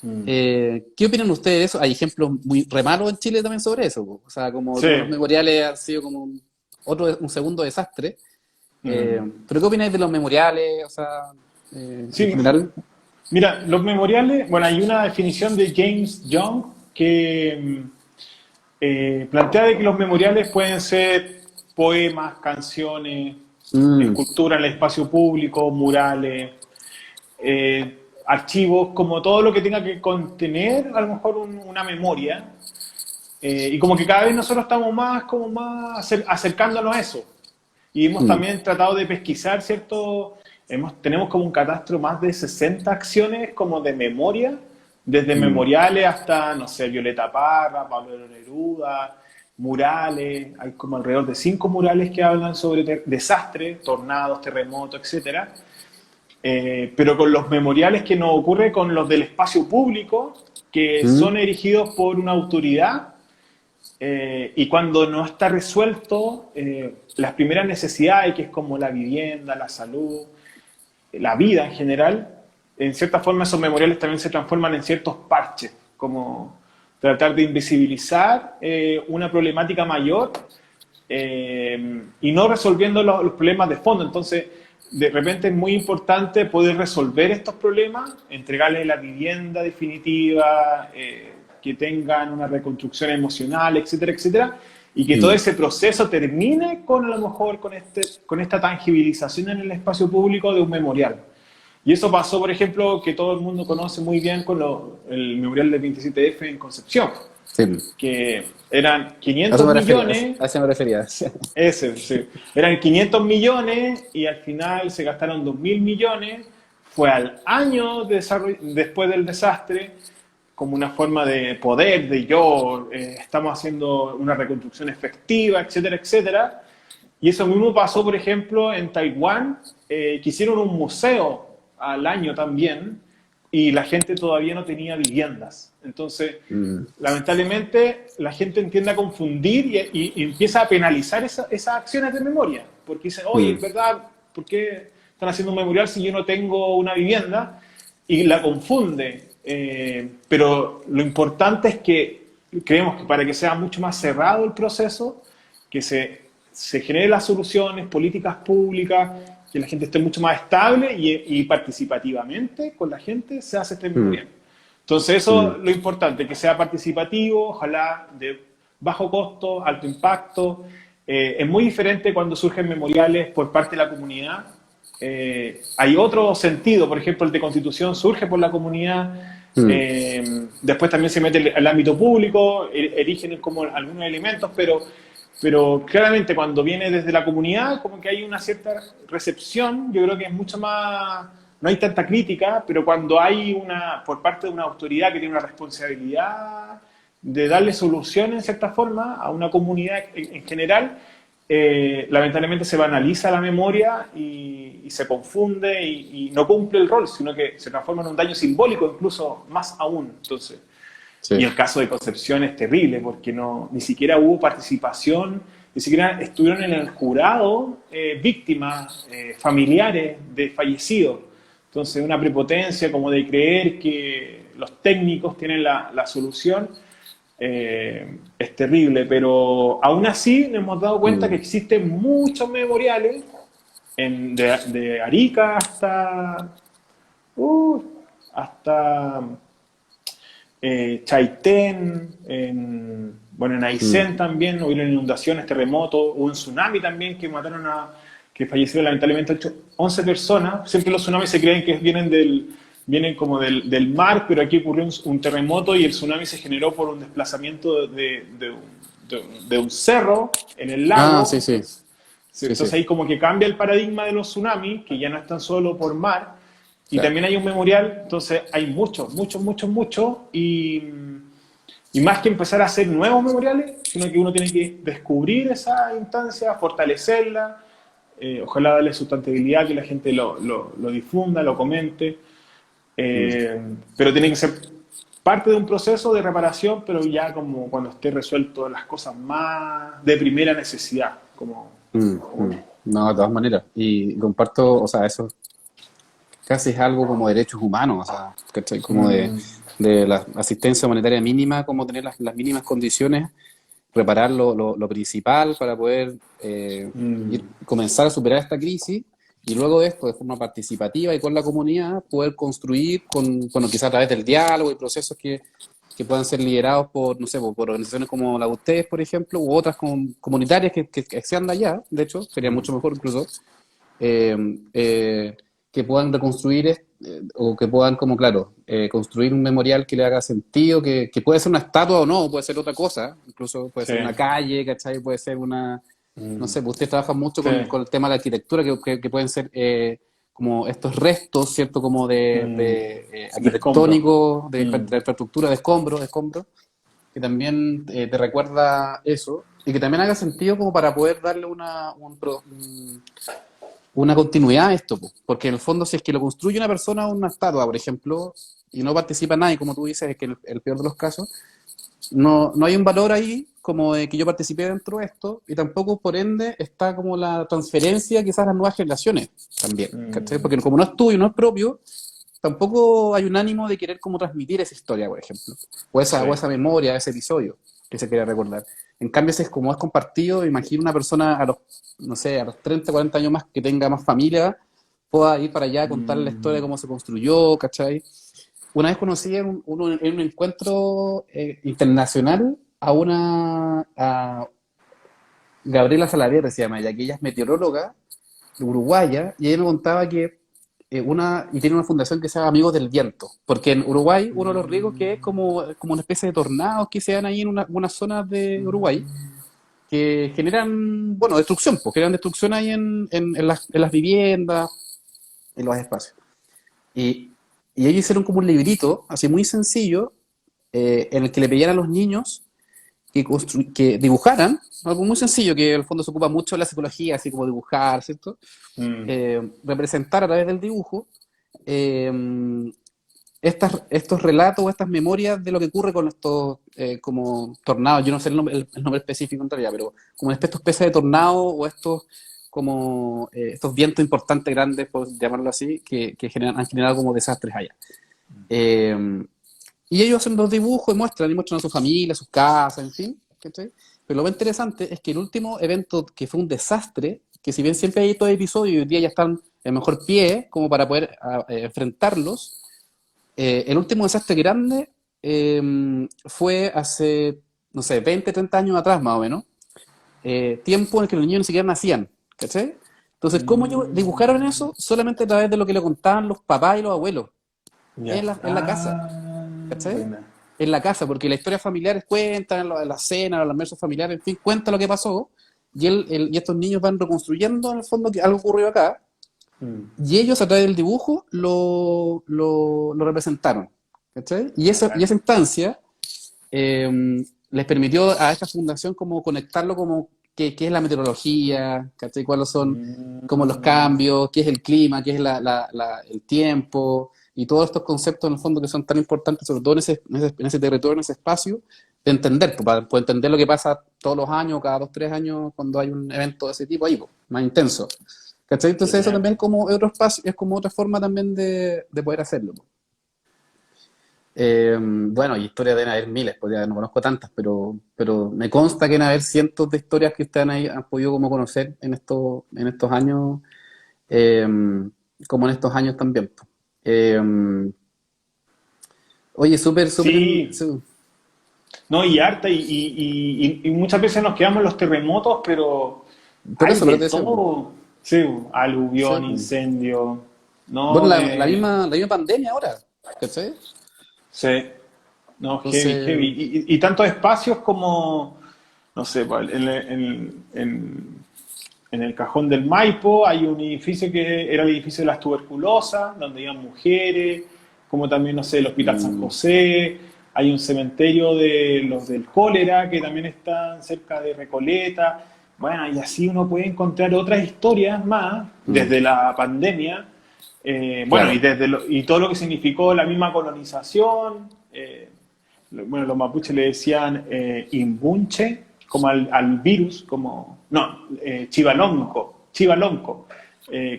Mm. ¿Qué opinan ustedes de eso? Hay ejemplos muy re malos en Chile también sobre eso, po. O sea, Sí. como los memoriales han sido como un segundo desastre. Mm. Pero ¿qué opináis de los memoriales? O sea, en Sí, general. mira, los memoriales, bueno, hay una definición de James Young que plantea de que los memoriales pueden ser poemas, canciones, Mm, escultura en el espacio público, murales, archivos, como todo lo que tenga que contener a lo mejor una memoria. Y como que cada vez nosotros estamos más, como más acercándonos a eso. Y hemos mm, también tratado de pesquisar, ¿cierto? Tenemos como un catastro más de 60 acciones como de memoria, desde mm, memoriales hasta, no sé, Violeta Parra, Pablo Neruda, murales, hay como alrededor de 5 murales que hablan sobre desastres, tornados, terremotos, etcétera. Pero con los memoriales que nos ocurre con los del espacio público, que son mm, erigidos por una autoridad y cuando no está resuelto las primeras necesidades, que es como la vivienda, la salud, la vida en general, en cierta forma esos memoriales también se transforman en ciertos parches, como tratar de invisibilizar una problemática mayor y no resolviendo los problemas de fondo. Entonces, de repente es muy importante poder resolver estos problemas, entregarles la vivienda definitiva, que tengan una reconstrucción emocional, etcétera, etcétera, y que todo mm, ese proceso termine con a lo mejor con esta tangibilización en el espacio público de un memorial. Y eso pasó, por ejemplo, que todo el mundo conoce muy bien con el memorial del 27F en Concepción, sí. que eran A eso 500 me refería. millones. A eso me refería. Ese, sí. Eran 500 millones y al final se gastaron 2.000 millones. Fue al año después del desastre, como una forma de poder, de yo, estamos haciendo una reconstrucción efectiva, etcétera, etcétera. Y eso mismo pasó, por ejemplo, en Taiwán, que hicieron un museo al año también, y la gente todavía no tenía viviendas. Entonces, Mm, lamentablemente, la gente tiende a confundir y empieza a penalizar esas acciones de memoria, porque dice, oye, mm, es verdad, ¿por qué están haciendo un memorial si yo no tengo una vivienda? Y la confunde. Pero lo importante es que creemos que para que sea mucho más cerrado el proceso, que se generen las soluciones, políticas públicas, que la gente esté mucho más estable y participativamente con la gente se hace este mm, memorial. Entonces eso mm, es lo importante, que sea participativo, ojalá de bajo costo, alto impacto. Es muy diferente cuando surgen memoriales por parte de la comunidad. Hay otro sentido, por ejemplo, el de Constitución surge por la comunidad, mm, después también se mete el ámbito público, erigen como algunos elementos, pero claramente cuando viene desde la comunidad, como que hay una cierta recepción, yo creo que es mucho más, no hay tanta crítica, pero cuando hay por parte de una autoridad que tiene una responsabilidad de darle solución en cierta forma a una comunidad en general, lamentablemente se banaliza la memoria y se confunde y no cumple el rol, sino que se transforma en un daño simbólico, incluso más aún. Entonces, y sí. el caso de Concepción es terrible porque ni siquiera hubo participación, ni siquiera estuvieron en el jurado víctimas, familiares de fallecidos. Entonces, una prepotencia como de creer que los técnicos tienen la solución es terrible, pero aún así nos hemos dado cuenta que Mm, existen muchos memoriales de Arica uh, hasta Chaitén, bueno, en mm, Aysén también hubieron inundaciones, terremotos, hubo un tsunami también que fallecieron lamentablemente 11 personas. Siempre los tsunamis se creen que vienen como del mar, pero aquí ocurrió un terremoto y el tsunami se generó por un desplazamiento de un cerro en el ah, lago. sí, sí. Entonces, sí, Sí, entonces sí. ahí como que cambia el paradigma de los tsunamis, que ya no están solo por mar, y Claro. también hay un memorial, entonces hay muchos, muchos, muchos, muchos, y más que empezar a hacer nuevos memoriales, sino que uno tiene que descubrir esa instancia, fortalecerla, ojalá darle sustentabilidad, que la gente lo difunda, lo comente. Mm, pero tiene que ser parte de un proceso de reparación, pero ya como cuando esté resuelto las cosas más de primera necesidad, como, mm. No, de todas maneras. Y comparto, o sea, eso casi es algo como derechos humanos, o sea, ¿cachai? Como mm, de la asistencia humanitaria mínima, como tener las mínimas condiciones, preparar lo principal para poder mm, comenzar a superar esta crisis y luego de esto, de forma participativa y con la comunidad, poder construir con, bueno, quizás a través del diálogo y procesos que puedan ser liderados por, no sé, por organizaciones como la de ustedes, por ejemplo, u otras comunitarias que sean de allá, de hecho, sería mucho mm. mejor incluso, eh, eh, que puedan reconstruir o que puedan, como claro, construir un memorial que le haga sentido, que puede ser una estatua o no, puede ser otra cosa, incluso puede Sí, ser una calle, ¿cachai? Puede ser una, no mm, sé, pues ustedes trabajan mucho sí, con el tema de la arquitectura, que pueden ser como estos restos, ¿cierto? Como mm. De escombro. arquitectónicos, Mm, de infraestructura, de escombros, que también te recuerda eso, y que también haga sentido como para poder darle una continuidad a esto, po. Porque en el fondo si es que lo construye una persona o una estatua, por ejemplo, y no participa nadie, como tú dices, es que en el peor de los casos, no hay un valor ahí como de que yo participé dentro de esto, y tampoco por ende está como la transferencia quizás a las nuevas generaciones también, ¿cachai? mm, Porque como no es tuyo, no es propio, tampoco hay un ánimo de querer como transmitir esa historia, por ejemplo, o sí. esa memoria, ese episodio que se quiere recordar. En cambio, si es como es compartido, imagino una persona a los, no sé, a los 30, 40 años más que tenga más familia, pueda ir para allá a contarle la historia de Mm, cómo se construyó, ¿cachai? Una vez conocí en un encuentro internacional a Gabriela Salaverry, se llama ella, que ella es meteoróloga uruguaya, y ella me contaba que y tiene una fundación que se llama Amigos del Viento, porque en Uruguay uno de los riesgos que es mm, como una especie de tornados que se dan ahí en unas zonas de Uruguay, mm, que generan, bueno, destrucción, pues generan destrucción ahí en las viviendas, en los espacios. Y, y ellos hicieron como un librito, así muy sencillo, en el que le pedían a los niños que dibujaran, algo muy sencillo, que en el fondo se ocupa mucho de la psicología, así como dibujar, ¿cierto? mm. Representar a través del dibujo eh, estos relatos o estas memorias de lo que ocurre con estos como tornados. Yo no sé el nombre específico en realidad, pero como estos especies de tornados o estos como estos vientos importantes, grandes, por llamarlo así, que han generado como desastres allá. Eh, y ellos hacen los dibujos y muestran a su familia, a sus casas, en fin. ¿Cachai? Pero lo más interesante es que el último evento, que fue un desastre, que si bien siempre hay estos episodios y hoy día ya están en mejor pie como para poder enfrentarlos, el último desastre grande fue hace, no sé, 20, 30 años atrás más o menos, tiempo en el que los niños ni siquiera nacían, ¿cachai? Entonces, ¿cómo ellos dibujaron Mm, eso? Solamente a través de lo que le contaban los papás y los abuelos ya. en la casa. Ah, ¿Cachai? buena. En la casa, porque las historias familiares cuentan, en la cena, los almuerzos familiares, en fin, cuenta lo que pasó, y estos niños van reconstruyendo en el fondo que algo ocurrió acá, Mm, y ellos a través del dibujo lo representaron. ¿Cachai? Y bacán. esa instancia eh, les permitió a esta fundación como conectarlo como qué es la meteorología, ¿cachai? Cuáles son como los Mm, cambios, qué es el clima, qué es el tiempo, y todos estos conceptos en el fondo que son tan importantes, sobre todo en ese territorio, en ese espacio, de entender, pues, para poder entender lo que pasa todos los años, cada 2, 3 años, cuando hay un evento de ese tipo ahí, pues, más intenso. ¿Cachai? Entonces eso también genial. es como otro espacio, es como otra forma también de poder hacerlo, pues. Bueno, y historias deben haber miles, pues ya no conozco tantas, pero me consta que deben haber cientos de historias que ustedes han podido como conocer en estos años, eh, como en estos años también, pues. Eh, Oye, Sí, no, y harta, y muchas veces nos quedamos en los terremotos, pero por hay eso, de pero te decía, pues. todo. Sí, Sí, aluvión, pues. incendio. Bueno, No, la misma pandemia ahora, ¿cachai? sí, no, heavy, Entonces, heavy. Y tantos espacios como, no sé, en el cajón del Maipo hay un edificio que era el edificio de las tuberculosas, donde iban mujeres, como también, no sé, el Hospital San mm, José, hay un cementerio de los del cólera que también están cerca de Recoleta. Bueno, y así uno puede encontrar otras historias más mm, desde la pandemia Bueno, Claro. y todo lo que significó la misma colonización. Bueno, los mapuches le decían imbunche, como al virus, como, no, chivalonco,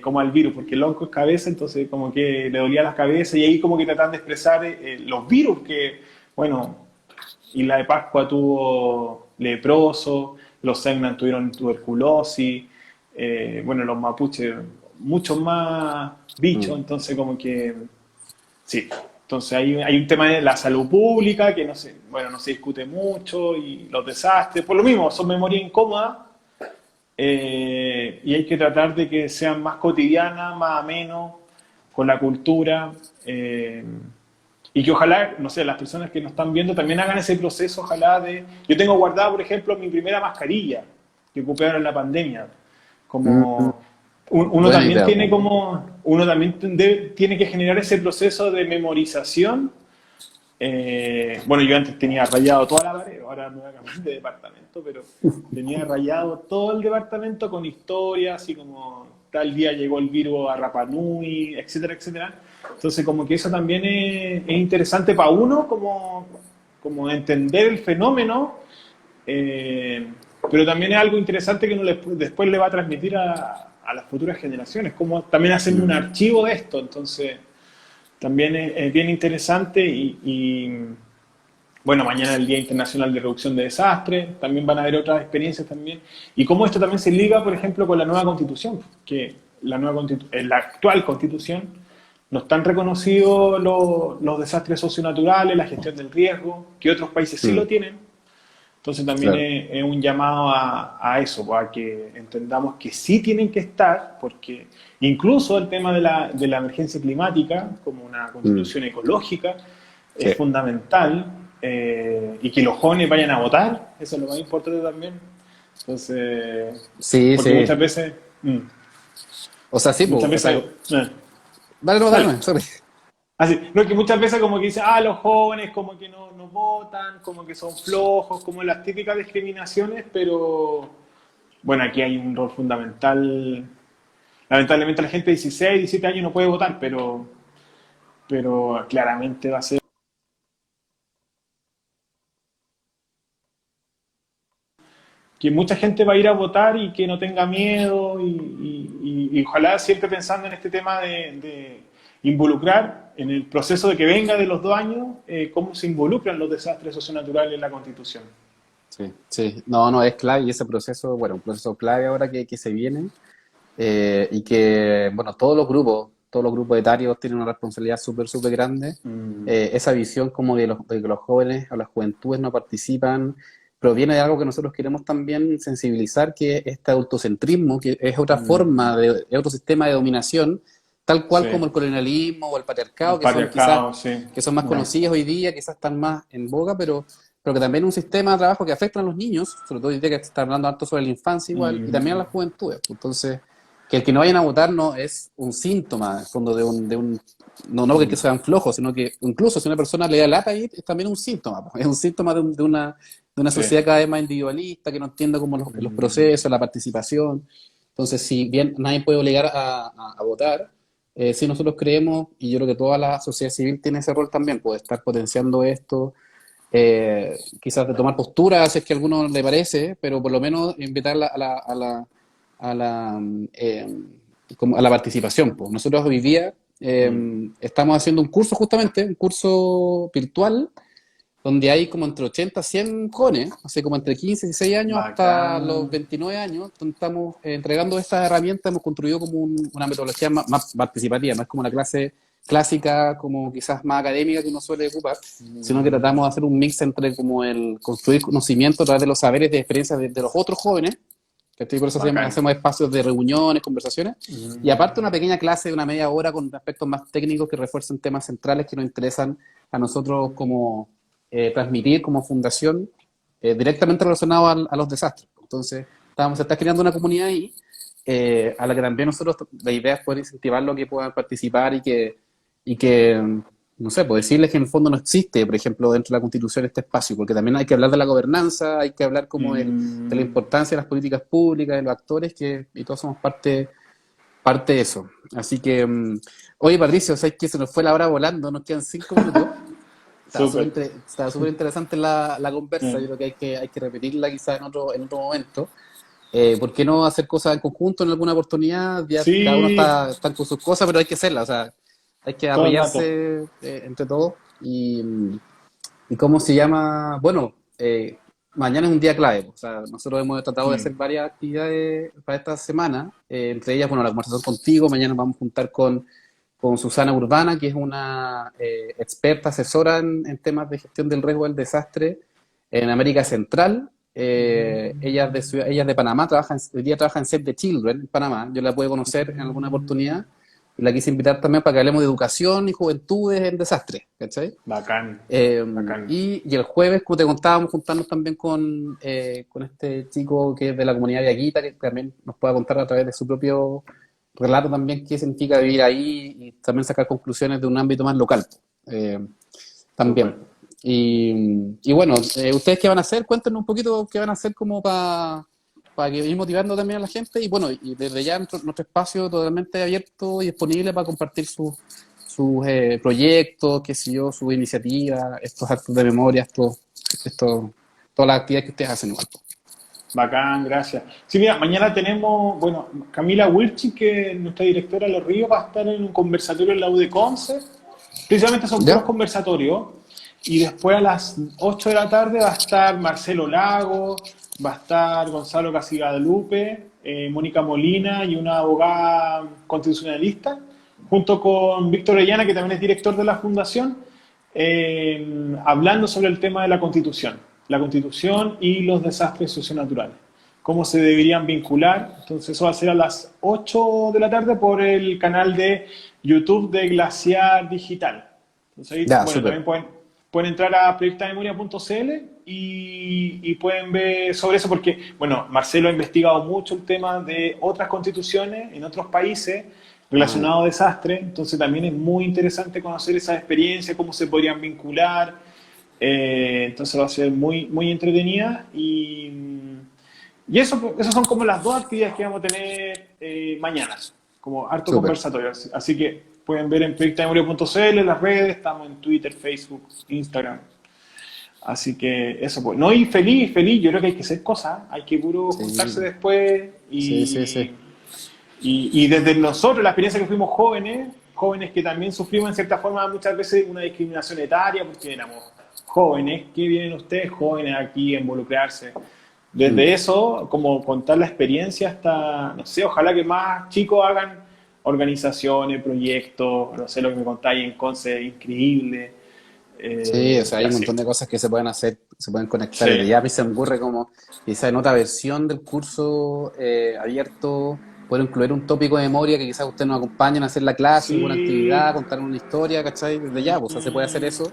como al virus, porque el onco es cabeza, entonces como que le dolía la cabeza y ahí como que tratan de expresar los virus que, bueno, Isla de Pascua tuvo leproso, los Selknam tuvieron tuberculosis, bueno, los mapuches muchos más bichos, Mm, entonces como que sí. Entonces hay un tema de la salud pública que no se, bueno, no se discute mucho y los desastres, por lo mismo, son memorias incómodas y hay que tratar de que sean más cotidianas, más amenos, con la cultura y que ojalá, no sé, las personas que nos están viendo también hagan ese proceso, ojalá de... Yo tengo guardada, por ejemplo, mi primera mascarilla que ocupé ahora en la pandemia, mm, como uno buena también idea, tiene po. tiene que generar ese proceso de memorización. Bueno, yo antes tenía rayado toda la pared, ahora me voy a cambiar de departamento, pero tenía rayado todo el departamento con historias, así como tal día llegó el virus a Rapa Nui, etcétera, etcétera. Entonces, como que eso también es interesante para uno, como entender el fenómeno, eh, pero también es algo interesante que uno después le va a transmitir a las futuras generaciones, como también hacer un Mm. archivo de esto, entonces también es bien interesante bueno, mañana es el Día Internacional de Reducción de Desastres, también van a haber otras experiencias también. Y cómo esto también se liga, por ejemplo, con la nueva constitución, que la actual constitución no están reconocidos los desastres socionaturales, la gestión del riesgo, que otros países sí lo Mm, tienen. Entonces también claro. es un llamado a eso, pues, a que entendamos que sí tienen que estar, porque incluso el tema de la emergencia climática, como una Mm, constitución ecológica, sí, es fundamental, y que los jóvenes vayan a votar, eso es lo más importante también. Entonces, sí, porque sí. O sea, sí, muchas po, o sea, veces, dale, no, dale, dale. no, sorry. Así, no, que muchas veces como que dicen, los jóvenes como que no votan, como que son flojos, como las típicas discriminaciones, pero bueno, aquí hay un rol fundamental. Lamentablemente la gente de 16, 17 años no puede votar, pero claramente va a ser que mucha gente va a ir a votar y que no tenga miedo y ojalá siempre pensando en este tema de involucrar en el proceso de que venga de los 2 años, cómo se involucran los desastres socionaturales en la Constitución. Sí, sí. No, no, es clave y ese proceso, bueno, un proceso clave ahora que se viene y que, bueno, todos los grupos etarios tienen una responsabilidad súper, súper grande. Esa visión como de que los jóvenes o las juventudes no participan proviene de algo que nosotros queremos también sensibilizar, que es este adultocentrismo, que es otra forma, es otro sistema de dominación, tal cual como Sí, el colonialismo o el patriarcado, el que son quizás, patriarcado, sí. que son más conocidos hoy día, quizás están más en boga, pero que también es un sistema de trabajo que afecta a los niños, sobre todo hoy día que se está hablando harto sobre la infancia igual, y también a las juventudes. Entonces, que el que no vayan a votar no es un síntoma, en el fondo, no, no que sean flojos, sino que incluso si una persona le da lata ir, es también un síntoma, po. Es un síntoma de una Sí. sociedad cada vez más individualista, que no entiende como los procesos, la participación. Entonces, si bien nadie puede obligar a votar, sí nosotros creemos, y yo creo que toda la sociedad civil tiene ese rol también, puede estar potenciando esto, quizás de tomar postura, si es que a alguno le parece, pero por lo menos invitar a la, como a la participación. Pues. Nosotros hoy día estamos haciendo un curso justamente, un curso virtual, donde hay como entre 80 a 100 jóvenes, así como entre 15 y 16 años hasta los Bacán. 29 años, donde estamos entregando estas herramientas, hemos construido como una metodología más participativa, no es como una clase clásica, como quizás más académica que uno suele ocupar, sino que tratamos de hacer un mix entre como el construir conocimiento a través de los saberes de experiencias de los otros jóvenes, ¿cachai? Por eso Bacán. hacemos espacios de reuniones, conversaciones, y aparte una pequeña clase de una media hora con aspectos más técnicos que refuercen temas centrales que nos interesan a nosotros como transmitir como fundación directamente relacionado a los desastres. Entonces, se está creando una comunidad ahí a la que también nosotros, la idea es poder incentivarlo a que puedan participar y que no sé, pues decirles que en el fondo no existe, por ejemplo, dentro de la Constitución este espacio, porque también hay que hablar de la gobernanza, hay que hablar como de la Mm, importancia de las políticas públicas, de los actores, y todos somos parte parte de eso. Así que, oye Patricio, ¿sabes que se nos fue la hora volando? Nos quedan 5 minutos. Súper. Estaba súper interesante la conversa, yo Mm. creo que hay que repetirla quizás en otro momento. ¿Por qué no hacer cosas en conjunto en alguna oportunidad? Ya cada uno Sí, está con sus cosas, pero hay que hacerlas, o sea, hay que todo el rato. apoyarse entre todos. ¿Y cómo se llama? Bueno, mañana es un día clave, o sea, nosotros hemos tratado de hacer Mm. varias actividades para esta semana, entre ellas, bueno, la conversación contigo, mañana nos vamos a juntar con Susana Urbana, que es una experta asesora en temas de gestión del riesgo del desastre en América Central. Ella es de Panamá, hoy día trabaja en Save the Children en Panamá. Yo la puedo conocer en alguna oportunidad y la quise invitar también para que hablemos de educación y juventudes en desastre, ¿cachai? Bacán, Eh, bacán. y el jueves, como te contábamos, juntarnos también con este chico que es de la comunidad de Aguita, que también nos pueda contar a través de su propio relato también qué significa vivir ahí y también sacar conclusiones de un ámbito más local. eh, Súper. También. Y bueno, ¿ustedes qué van a hacer? Cuéntenos un poquito qué van a hacer como para que ir motivando también a la gente. Y bueno, y desde ya nuestro espacio totalmente abierto y disponible para compartir sus proyectos, qué sé yo, sus iniciativas, estos actos de memoria, todas las actividades que ustedes hacen igual. Bacán, gracias. Sí, mira, mañana tenemos, bueno, Camila Wilchi, que es nuestra directora de Los Ríos, va a estar en un conversatorio en la U de Conce. Precisamente son puros ¿Ya? conversatorios. Y después a las 8 de la tarde va a estar Marcelo Lago, va a estar Gonzalo Casiguadalupe, Mónica Molina y una abogada constitucionalista, junto con Víctor Orellana, que también es director de la fundación, hablando sobre el tema de la constitución y los desastres socionaturales, cómo se deberían vincular. Entonces eso va a ser a las 8 de la tarde por el canal de YouTube de Glaciar Digital. Entonces ahí, Ya, bueno, súper. también pueden entrar a proyectamemoria.cl y pueden ver sobre eso porque, bueno, Marcelo ha investigado mucho el tema de otras constituciones en otros países Ah, ya. relacionado a desastres, entonces también es muy interesante conocer esas experiencias, cómo se podrían vincular, entonces va a ser muy, muy entretenida y eso, esas son como las dos actividades que vamos a tener mañana, como harto Súper. conversatorio. Así que pueden ver en proyectamemoria.cl, en las redes, estamos en Twitter, Facebook, Instagram. Así que eso pues. No, y feliz, feliz, yo creo que hay que hacer cosas, hay que puro juntarse Sí, después sí, sí, sí. y desde nosotros, la experiencia que fuimos jóvenes, jóvenes que también sufrimos en cierta forma muchas veces una discriminación etaria porque éramos jóvenes, ¿qué vienen ustedes jóvenes aquí a involucrarse? Mm. Desde eso, como contar la experiencia hasta, no sé, ojalá que más chicos hagan organizaciones, proyectos, no sé, lo que me contáis en Conce, increíble. Sí, o sea, Y hay un así. montón de cosas que se pueden hacer, se pueden conectar Sí, desde ya. A mí se me ocurre como, quizás en otra versión del curso abierto, puedo incluir un tópico de memoria que quizás ustedes nos acompañen a hacer la clase, alguna sí. actividad, contar una historia, ¿cachai? Desde ya, pues, o sea, se puede hacer Mm, eso.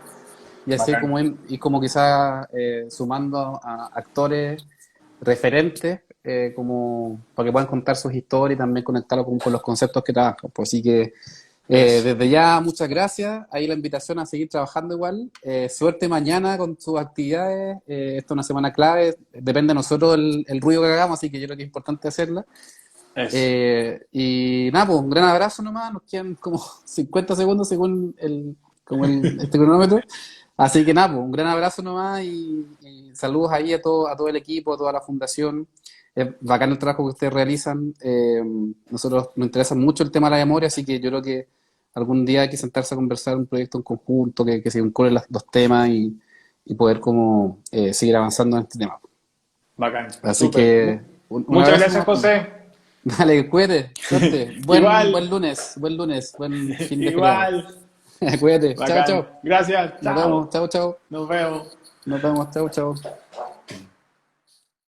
Y así bacán. como, y como quizás sumando a actores referentes, como para que puedan contar sus historias y también conectarlo con los conceptos que trabajan. Pues así que Eso. desde ya, muchas gracias. Ahí la invitación a seguir trabajando igual. Suerte mañana con sus actividades. Esta es una semana clave. Depende de nosotros el ruido que hagamos, así que yo creo que es importante hacerla. Eso. Y nada, pues un gran abrazo nomás. Nos quedan como 50 segundos según este cronómetro. Así que nada, pues un gran abrazo nomás y saludos ahí a todo el equipo, a toda la fundación. Es bacán el trabajo que ustedes realizan. Nosotros nos interesa mucho el tema de la memoria, así que yo creo que algún día hay que sentarse a conversar un proyecto en conjunto, que se vinculen los temas y poder como seguir avanzando en este tema. Bacán. Así Súper. que un Muchas abrazo gracias, nomás, pues. José. Dale, cuídate, suerte. Buen Igual. lunes, buen fin de feriado. Igual. Cuídate, chao, Bacán. chao. Gracias. Nos vemos, Chao. chao, chao. Nos vemos. Nos vemos, chao, chao.